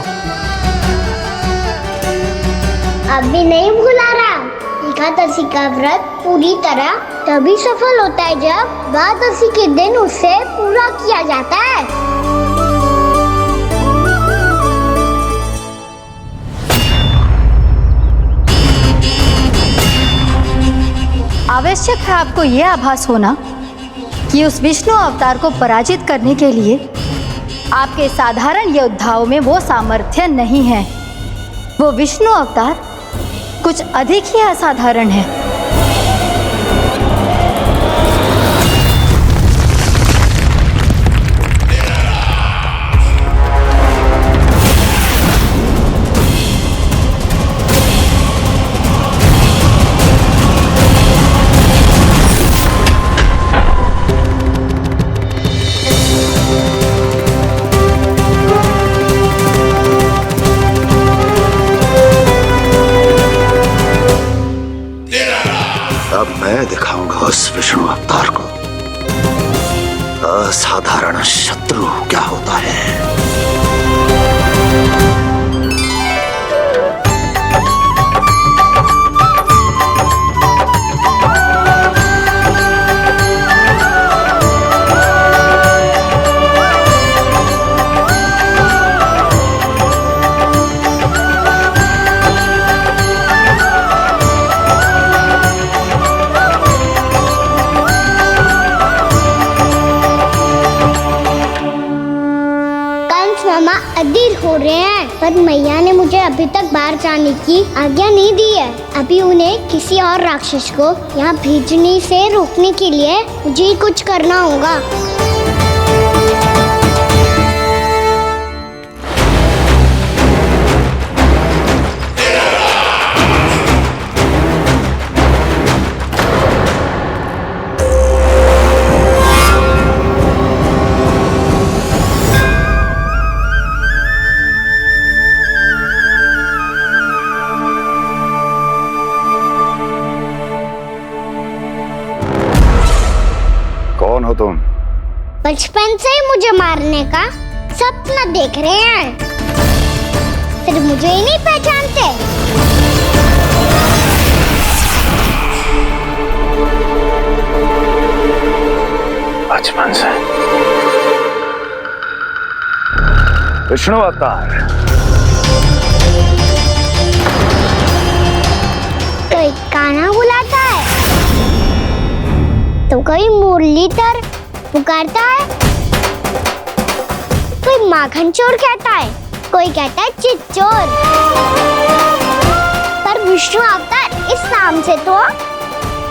अभी नहीं भूला राम, एकादशी का व्रत पूरी तरह तभी सफल होता है जब द्वादशी के दिन उसे पूरा किया जाता है। आवश्यक है आपको यह आभास होना कि उस विष्णु अवतार को पराजित करने के लिए आपके साधारण योद्धाओं में वो सामर्थ्य नहीं है। वो विष्णु अवतार कुछ अधिक ही असाधारण है। मैं दिखाऊंगा उस विष्णु अवतार को असाधारण शत्रु क्या होता है। अधीर हो रहे हैं, पर मैया ने मुझे अभी तक बाहर जाने की आज्ञा नहीं दी है। अभी उन्हें किसी और राक्षस को यहाँ भेजने से रोकने के लिए मुझे ही कुछ करना होगा। कौन हो तुम? बचपन से ही मुझे मारने का सपना देख रहे हैं, सिर्फ मुझे ही नहीं पहचानते। बचपन से विष्णु अवतार। कोई कान्हा बुलाता है तो कोई मुरलीधर पुकारता है, कोई माखन चोर कहता है, कोई कहता है चिच्चोर। पर विष्णु अवतार इस नाम से तो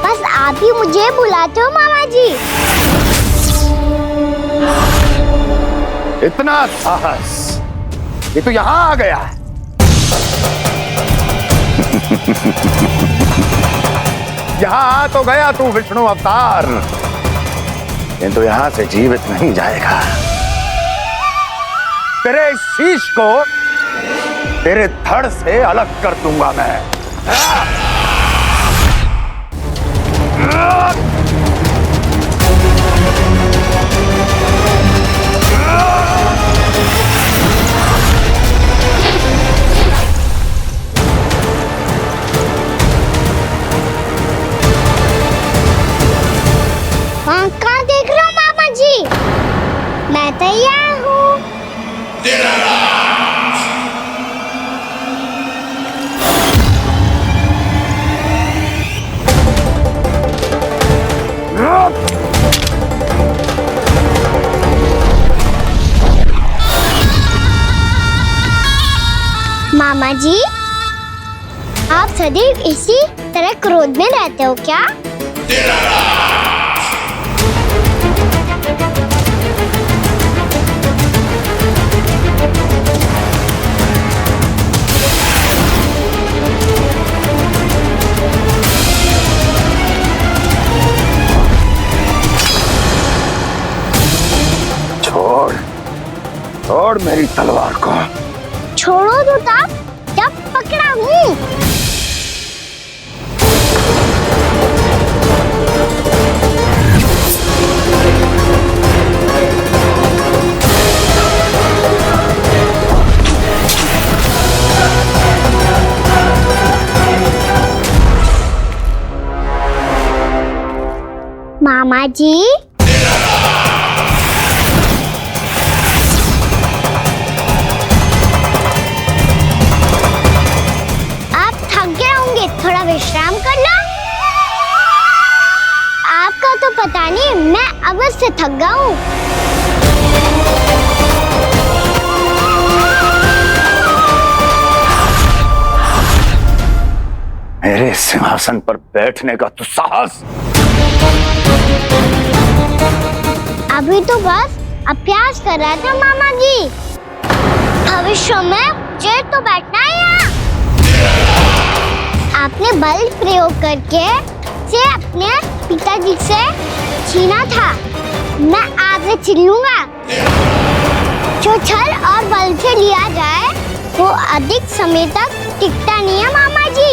बस आप ही मुझे बुलाते हो मामा जी। इतना साहस, ये तो यहाँ आ गया है। यहाँ आ तो गया तू विष्णु अवतार, किंतु यहाँ से जीवित नहीं जाएगा। तेरे शीश को तेरे धड़ से अलग कर दूंगा मैं। कहाँ देख रहे हो मामा जी? मैं तैयार हूँ। मामा जी, आप सदैव इसी तरह क्रोध में रहते हो क्या? छोड़, छोड़ मेरी तलवार को। छोड़ो तो तब जब पकड़ा हूँ। मामा जी, थोड़ा विश्राम कर लो। आपका तो पता नहीं, मैं अवश्य थक गया हूँ। मेरे सिंहासन पर बैठने का तो साहस। अभी तो बस अभ्यास कर रहा था मामा जी। भविष्य में मुझे तो बैठना है यहाँ। आपने बल प्रयोग करके से अपने पिताजी से छीना था, मैं आपसे छीन लूंगा। जो छल और बल से लिया जाए वो अधिक समय तक टिकता नहीं है मामा जी।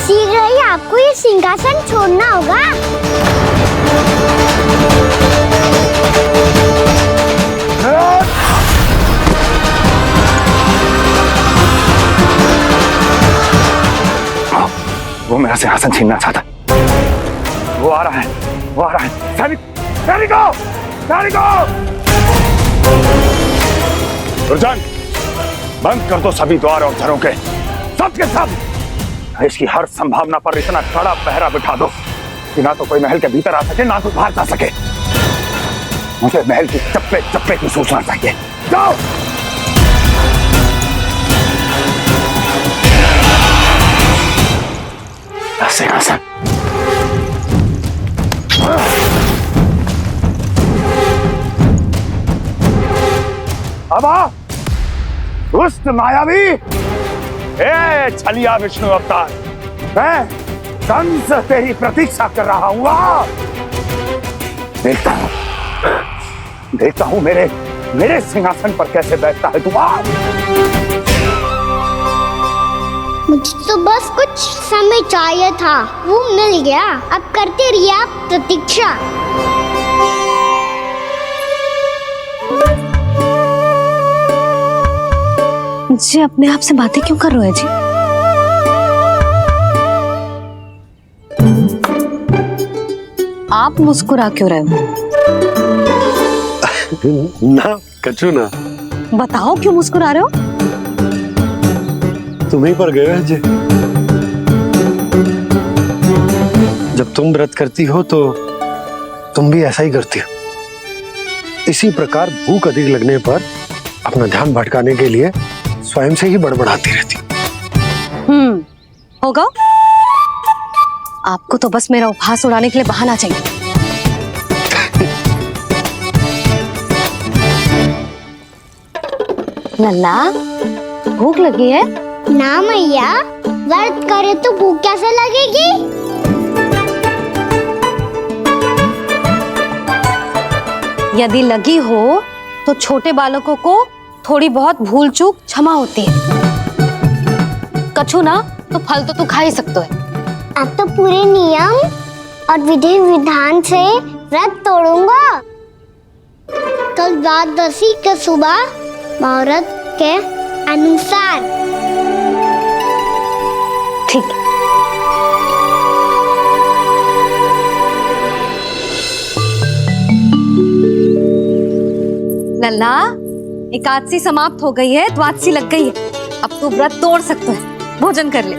शीघ्र ही आपको ये सिंहासन छोड़ना होगा। वो मेरा सिंहासन छीनना चाहता है। वो आ रहा है, वो आ रहा है। सैनिको, दुर्जन, बंद कर दो सभी द्वार और घरों के, सब के सब। इसकी हर संभावना पर इतना कड़ा पहरा बिठा दो कि ना तो कोई महल के भीतर आ सके, ना तो बाहर जा सके। मुझे महल की चप्पे चप्पे की सूचना चाहिए। जाओ। सिंहासन। अब आ, दुष्ट मायावी, ए छलिया विष्णु अवतार, मैं कंस तेरी प्रतीक्षा कर रहा हूँ। आ, देखता हूँ मेरे सिंहासन पर कैसे बैठता है तू। मुझे तो बस कुछ समय चाहिए था, वो मिल गया। अब करते रहिए आप प्रतीक्षा। जी अपने आप से बातें क्यों कर रहे हैं जी? आप मुस्कुरा क्यों रहे हो? ना कचू ना। बताओ क्यों मुस्कुरा रहे हो? तुम्हीं पर गए हैं जी। जब तुम व्रत करती हो तो तुम भी ऐसा ही करती हो। इसी प्रकार भूख अधिक लगने पर अपना ध्यान भटकाने के लिए स्वयं से ही बड़बड़ाती रहती। होगा। आपको तो बस मेरा उपहास उड़ाने के लिए बहाना चाहिए। लल्ला, भूख लगी है? ना मैया, व्रत करे तो भूख कैसे लगेगी? यदि लगी हो तो छोटे बालकों को थोड़ी बहुत भूल चूक क्षमा होती है। कछु ना तो फल तो तू खा ही सकते है। अब तो पूरे नियम और विधि विधान से व्रत तोड़ूंगा। कल द्वादशी के सुबह मुहूर्त के अनुसार। ठीक। लल्ला, एकादशी समाप्त हो गई है, द्वादशी लग गई है। अब तू व्रत तोड़ सकते है। भोजन कर ले।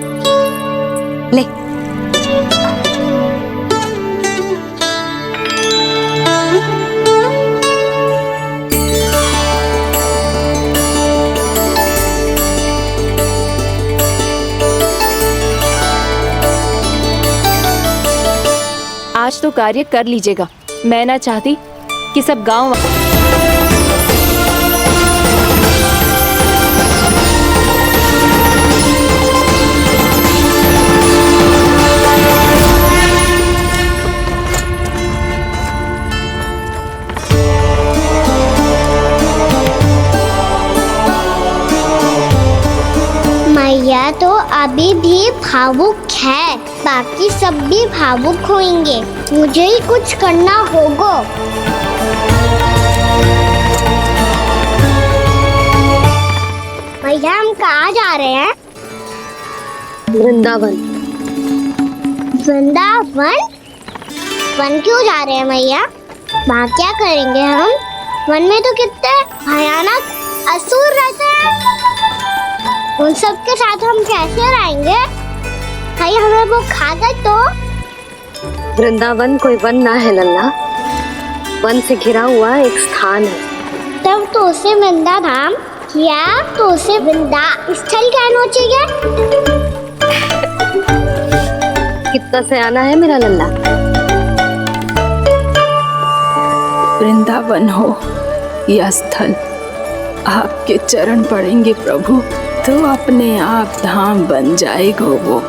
ले। आज तो कार्य कर लीजिएगा। मैं ना चाहती कि सब गांव मैया तो अभी भी भावुक है, बाकी सब भी भावुक होंगे। मुझे ही कुछ करना होगा। भैया हम कहाँ जा रहे हैं? वृंदावन। वृंदावन? वन क्यों जा रहे हैं मैया? वहाँ क्या करेंगे हम? वन में तो कितने भयानक असुर रहते हैं, उन सब के साथ हम कैसे रहेंगे? कहीं हमें वो खा गए तो? वृंदावन कोई वन ना है लल्ला, वन से घिरा हुआ एक स्थान है। तब तो उसे वृंदा धाम क्या तो उसे वृंदा स्थल कहना चाहिए। कितना सयाना है मेरा लल्ला। वृंदावन हो या स्थल, आपके चरण पड़ेंगे प्रभु तो अपने आप धाम बन जाएगा वो।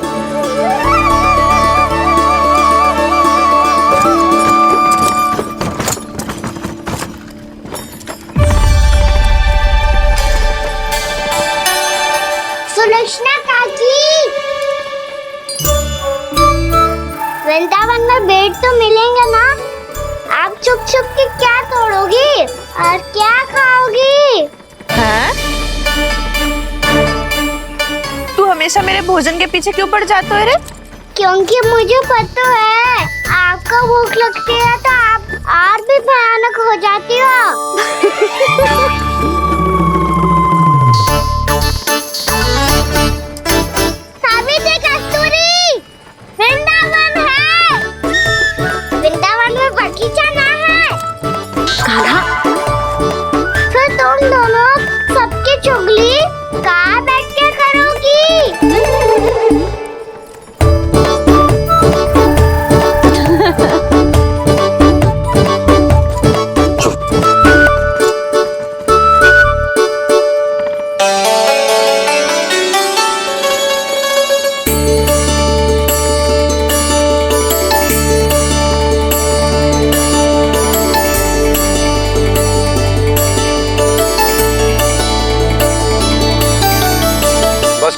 सुलक्षणा काकी, वृंदावन में बेट तो मिलेंगे ना? आप छुप छुप के क्या तोड़ोगी और क्या खाओगी? हाँ? तू हमेशा मेरे भोजन के पीछे क्यों पड़ जाता है रे? क्योंकि मुझे पता है आपको भूख लगती है तो आप और भी भयानक हो जाती हो। सावित्री, कस्तूरी, वृंदावन है। वृंदावन में बगीचा ना है। कान्हा, फिर तुम दोनों सबकी चुगली कहाँ बैठ के करोगी?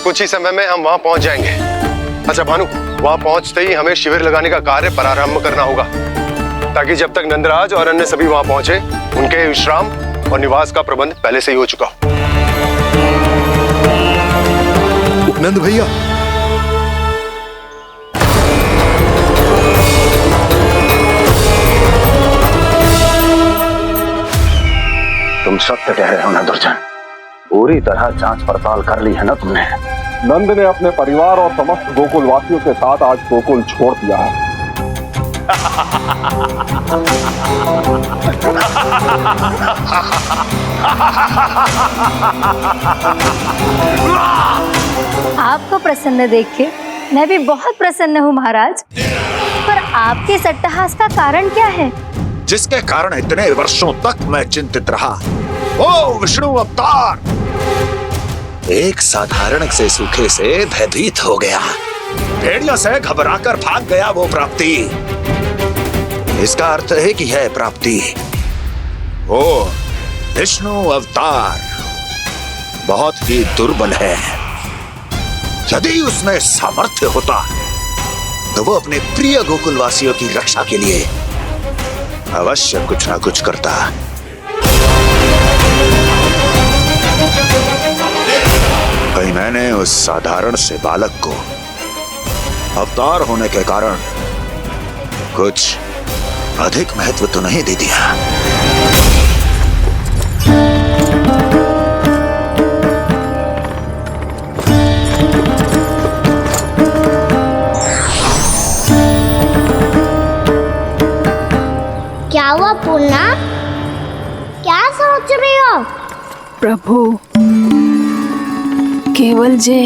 कुछ ही समय में हम वहां पहुंच जाएंगे। अच्छा भानु, वहां पहुंचते ही हमें शिविर लगाने का कार्य प्रारंभ करना होगा, ताकि जब तक नंदराज और अन्य सभी वहां पहुंचे उनके विश्राम और निवास का प्रबंध पहले से ही हो चुका हो। नंद भैया, तुम सत्य कह रहे हो ना दुर्जन, पूरी तरह जांच पड़ताल कर ली है ना तुमने? नंद ने अपने परिवार और समस्त गोकुल वासियों के साथ आज गोकुल छोड़ दिया है। आपको प्रसन्न देख के मैं भी बहुत प्रसन्न हूँ महाराज, पर आपके इस अट्टहास का कारण क्या है? जिसके कारण इतने वर्षों तक मैं चिंतित रहा। ओ विष्णु अवतार, एक साधारण से सूखे से भयभीत हो गया, भेड़ियों से घबराकर भाग गया वो प्राप्ति। इसका अर्थ है कि है प्राप्ति ओ विष्णु अवतार बहुत ही दुर्बल है। यदि उसमें सामर्थ्य होता तो वो अपने प्रिय गोकुलवासियों की रक्षा के लिए अवश्य कुछ ना कुछ करता। कहीं मैंने उस साधारण से बालक को अवतार होने के कारण कुछ अधिक महत्व तो नहीं दे दिया। क्या हुआ पूर्णा? क्या सोच रही हो? प्रभु, केवल जे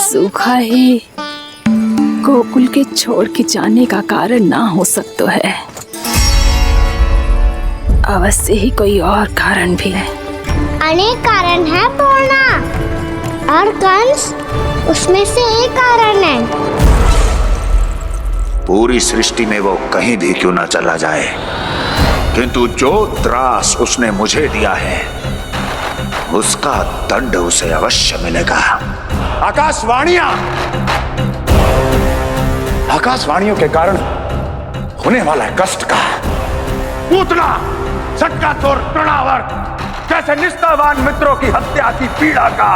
सूखा ही गोकुल के छोड़ के जाने का कारण ना हो सकता है, अवश्य ही कोई और कारण भी है। अनेक कारण है पूर्णा, और कंस उसमें से एक कारण है। पूरी सृष्टि में वो कहीं भी क्यों ना चला जाए, किंतु जो त्रास उसने मुझे दिया है उसका दंड उसे अवश्य मिलेगा। आकाशवाणियों के कारण होने वाला कष्ट का, पूतना, सटका चोर, तृणावर जैसे निष्ठावान मित्रों की हत्या की पीड़ा का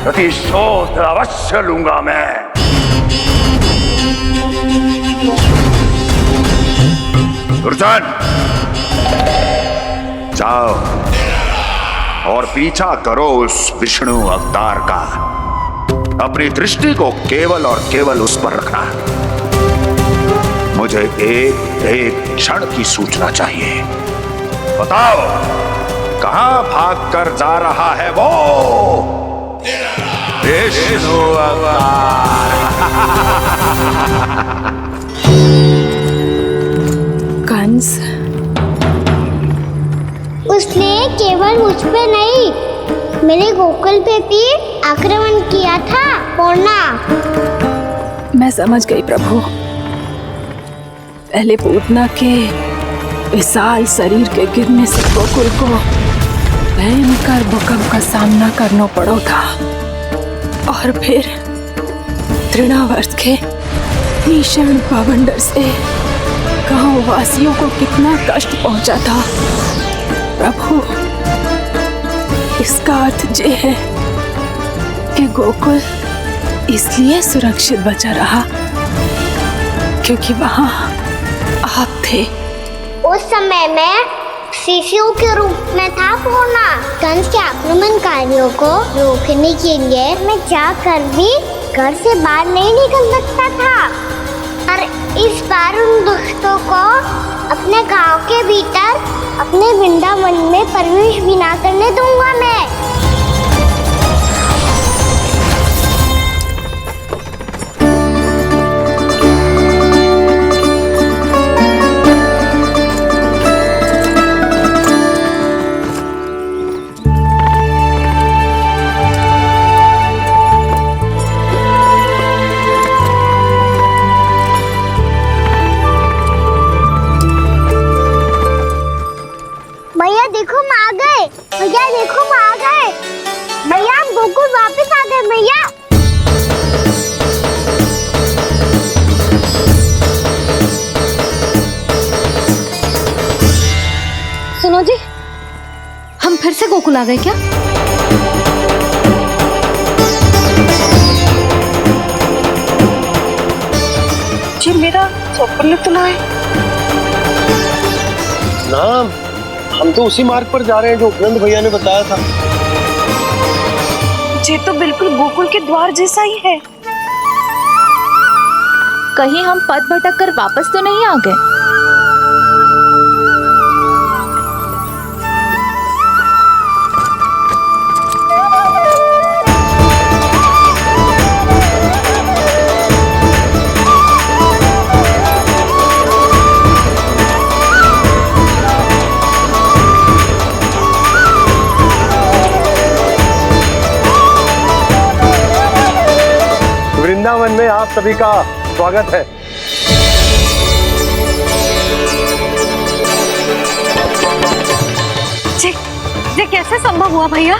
प्रतिशोध अवश्य लूंगा मैं। दुर्जन, जाओ और पीछा करो उस विष्णु अवतार का। अपनी दृष्टि को केवल और केवल उस पर रखना। मुझे एक एक क्षण की सूचना चाहिए। बताओ कहां भाग कर जा रहा है वो विष्णु अवतार? कंस, उसने केवल मुझ पे नहीं, मेरे गोकुल पे भी आक्रमण किया था। पूर्णा, मैं समझ गई प्रभु। पहले पूतना के विशाल शरीर के गिरने से गोकुल को भयंकर भूकंप का सामना करना पड़ा था, और फिर तृणावर्त के भीषण पावंडर से गांव वासियों को कितना कष्ट पहुंचा था। प्रभु, इसका अर्थ ये है कि गोकुल इसलिए सुरक्षित बचा रहा क्योंकि वहां आप थे। उस समय मैं शिशु के रूप में था पूर्णा। कंस के आक्रमणकारियों को रोकने के लिए मैं जाकर भी घर से बाहर नहीं निकल सकता था, और इस बार उन दुष्टों को अपने गांव के भीतर, अपने वृंदावन में प्रवेश भी ना करने दूंगा मैं। भैया देखो हम आ गए। भैया देखो हम आ गए। भैया हम गोकुल वापस आ गए। भैया सुनो जी, हम फिर से गोकुल आ गए क्या? जी मेरा स्वप्न तो ना है ना, हम तो उसी मार्ग पर जा रहे हैं जो उपनंद भैया ने बताया था। ये तो बिल्कुल गोकुल के द्वार जैसा ही है। कहीं हम पथ भटक कर वापस तो नहीं आ गए? वृंदावन में आप सभी का स्वागत है। ये कैसे संभव हुआ भैया?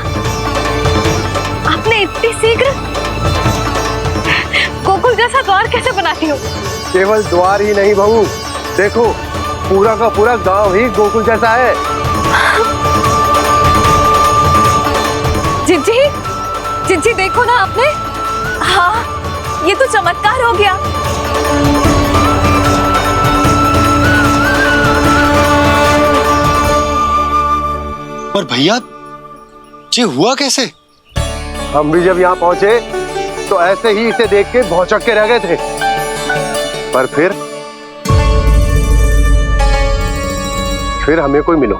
आपने इतनी शीघ्र गोकुल जैसा द्वार कैसे बनाती हो? केवल द्वार ही नहीं बहू, देखो पूरा का पूरा गांव ही गोकुल जैसा है। जिज्जी, जिज्जी देखो ना आपने। हाँ, ये तो चमत्कार हो गया। पर भैया ये हुआ कैसे? हम भी जब यहाँ पहुंचे तो ऐसे ही इसे देख के भौचक के रह गए थे, पर फिर हमें कोई मिलो।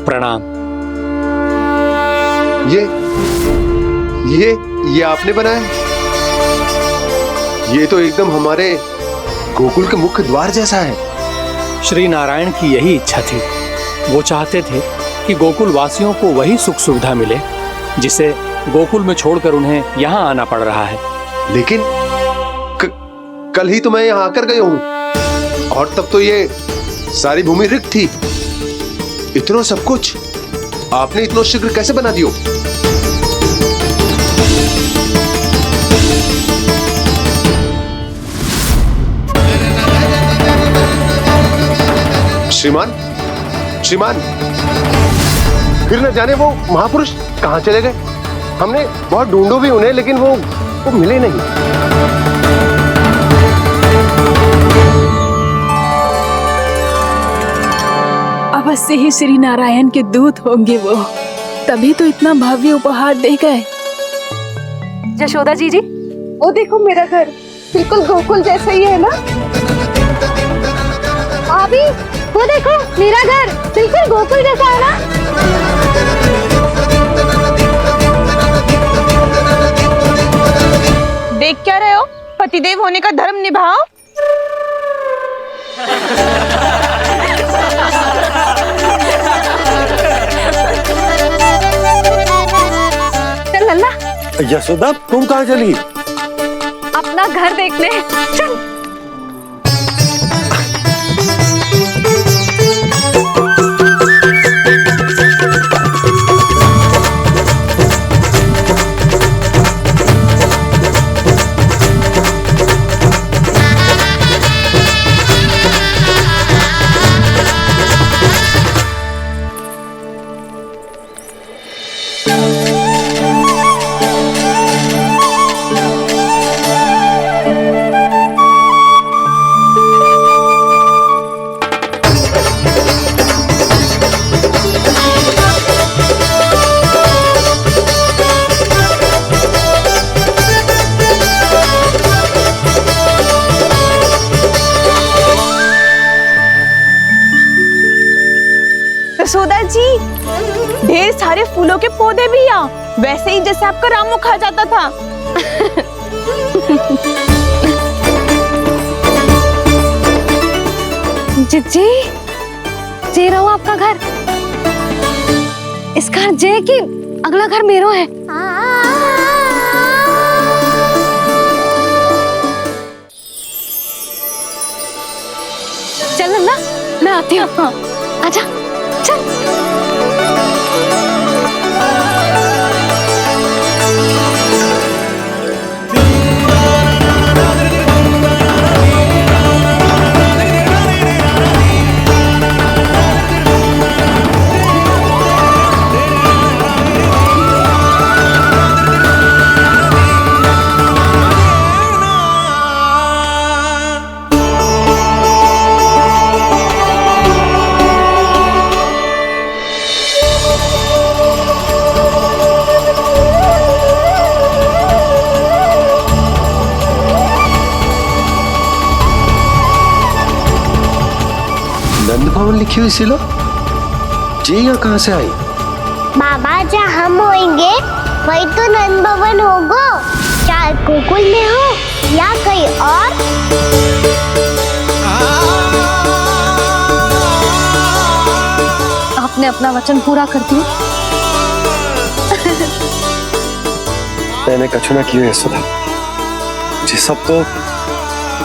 प्रणाम। ये आपने बनाया? ये तो एकदम हमारे गोकुल के मुख्य द्वार जैसा है। श्री नारायण की यही इच्छा थी। वो चाहते थे कि गोकुल वासियों को वही सुख सुविधा मिले जिसे गोकुल में छोड़कर उन्हें यहाँ आना पड़ रहा है। लेकिन कल ही तो मैं यहाँ आकर गया हूँ, और तब तो ये सारी भूमि रिक्त थी। इतना सब कुछ आपने इतना शीघ्र कैसे बना दियो? श्रीमान, श्रीमान, फिर न जाने वो महापुरुष कहाँ चले गए। हमने बहुत ढूंढो भी उन्हें, लेकिन वो मिले नहीं। अवश्य ही श्री नारायण के दूत होंगे वो, तभी तो इतना भव्य उपहार दे गए। यशोदा जी, वो देखो मेरा घर बिल्कुल गोकुल जैसा ही है ना। भाभी, वो देखो मेरा घर बिल्कुल गोकुल जैसा है ना। देख क्या रहे हो? पतिदेव होने का धर्म निभाओ। चल लल्ला, यशोदा तुम कहाँ चली? अपना घर देखने चल। यशोदा जी, ढेर सारे फूलों के पौधे भी यहाँ, वैसे ही जैसे आपका रामू खा जाता था। जी, जे रहो आपका घर। इस घर जे की अगला घर मेरो है। चल लल्ला, मैं आती हूँ। आजा, चल। नंद भवन लिखी हुई सिलो, जी यहाँ कहाँ से आई? बाबा, जहाँ हम होंगे वही तो नंद भवन होगा। चाहे गोकुल में हो या कहीं और। आपने अपना वचन पूरा कर दिया। मैंने कछु ना किया यशोदा, ये सब तो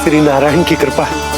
श्री नारायण की कृपा है।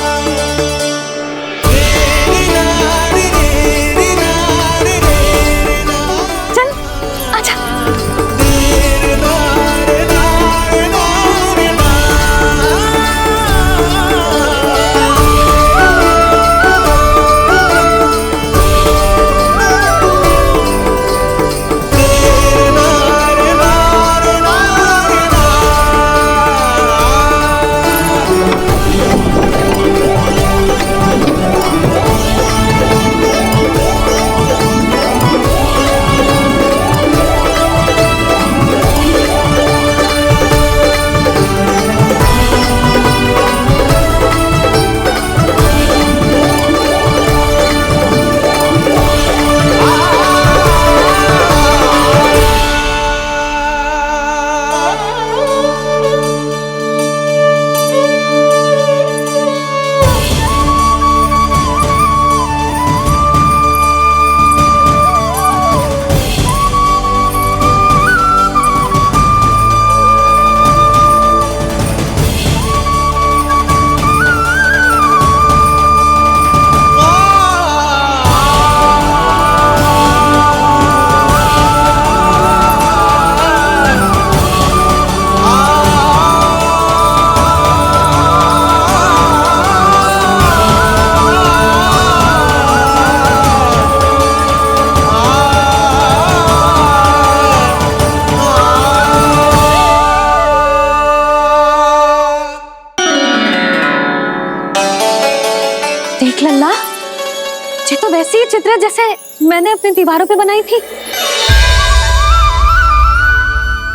वैसी ही चित्र जैसे मैंने अपनी दीवारों पे बनाई थी,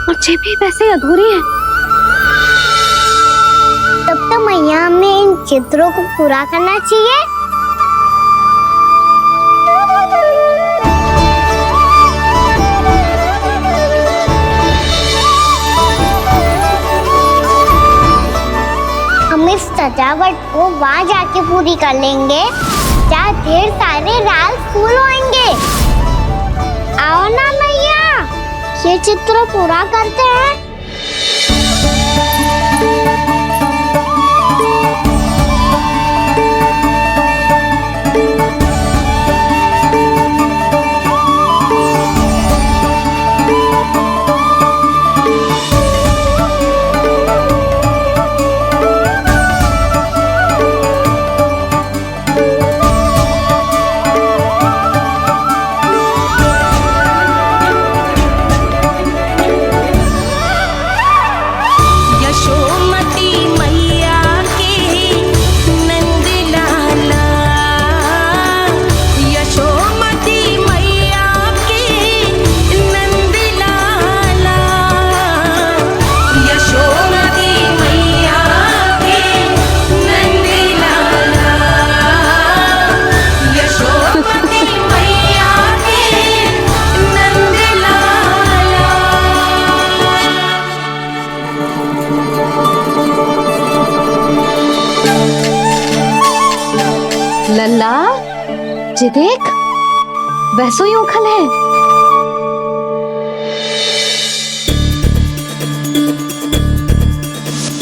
और ये भी वैसे ही अधूरी है। तब तो मैया हमें इन चित्रों को पूरा करना चाहिए। हम इस सजावट को वहाँ जाके पूरी कर लेंगे जहाँ ढेर सारे लाल फूल होंगे। आओ ना मैया, ये चित्र पूरा करते हैं। लल्ला, ये देख, वैसो ही उखल है।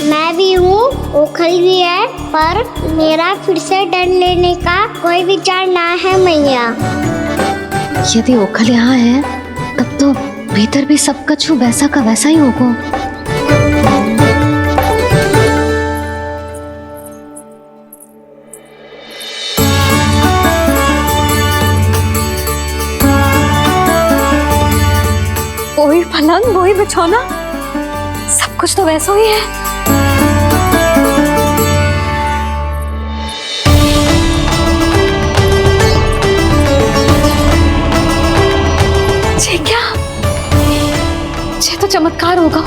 मैं भी हूँ, उखल भी है, पर मेरा फिर से डर लेने का कोई विचार ना है मैया। यदि उखल यहाँ है, तब तो भीतर भी सब कुछ वैसा का वैसा ही होगा। वही पलंग, वही बिछौना, सब कुछ तो वैसा ही है। ये क्या? ये तो चमत्कार होगा।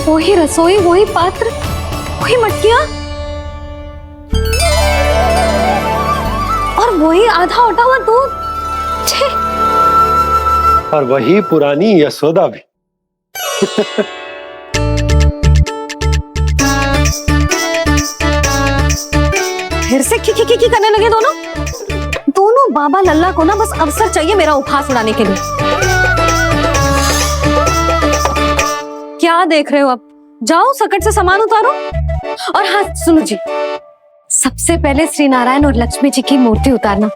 वही रसोई, वही पात्र, वही मटकियां, और वही आधा उटा हुआ दूध। और वही पुरानी यशोदा भी। फिर से की करने लगे दोनों बाबा लल्ला को ना बस अवसर चाहिए मेरा उपहास उड़ाने के लिए। क्या देख रहे हो? अब जाओ, सकट से सामान उतारो। और हाँ सुनो जी, सबसे पहले श्री नारायण और लक्ष्मी जी की मूर्ति उतारना।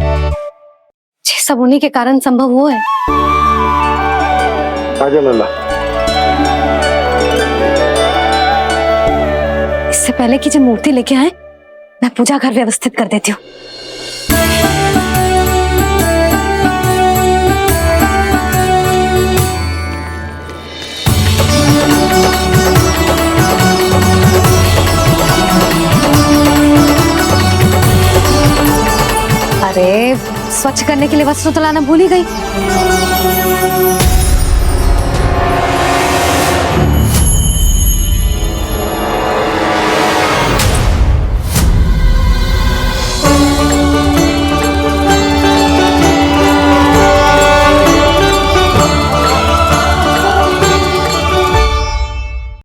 ये सब उन्हीं के कारण संभव हुआ है। आजा लल्ला। इससे पहले कि जो मूर्ति लेके आए, मैं पूजा घर व्यवस्थित कर देती हूँ। अरे, स्वच्छ करने के लिए वस्त्र तो लाना भूल ही गई।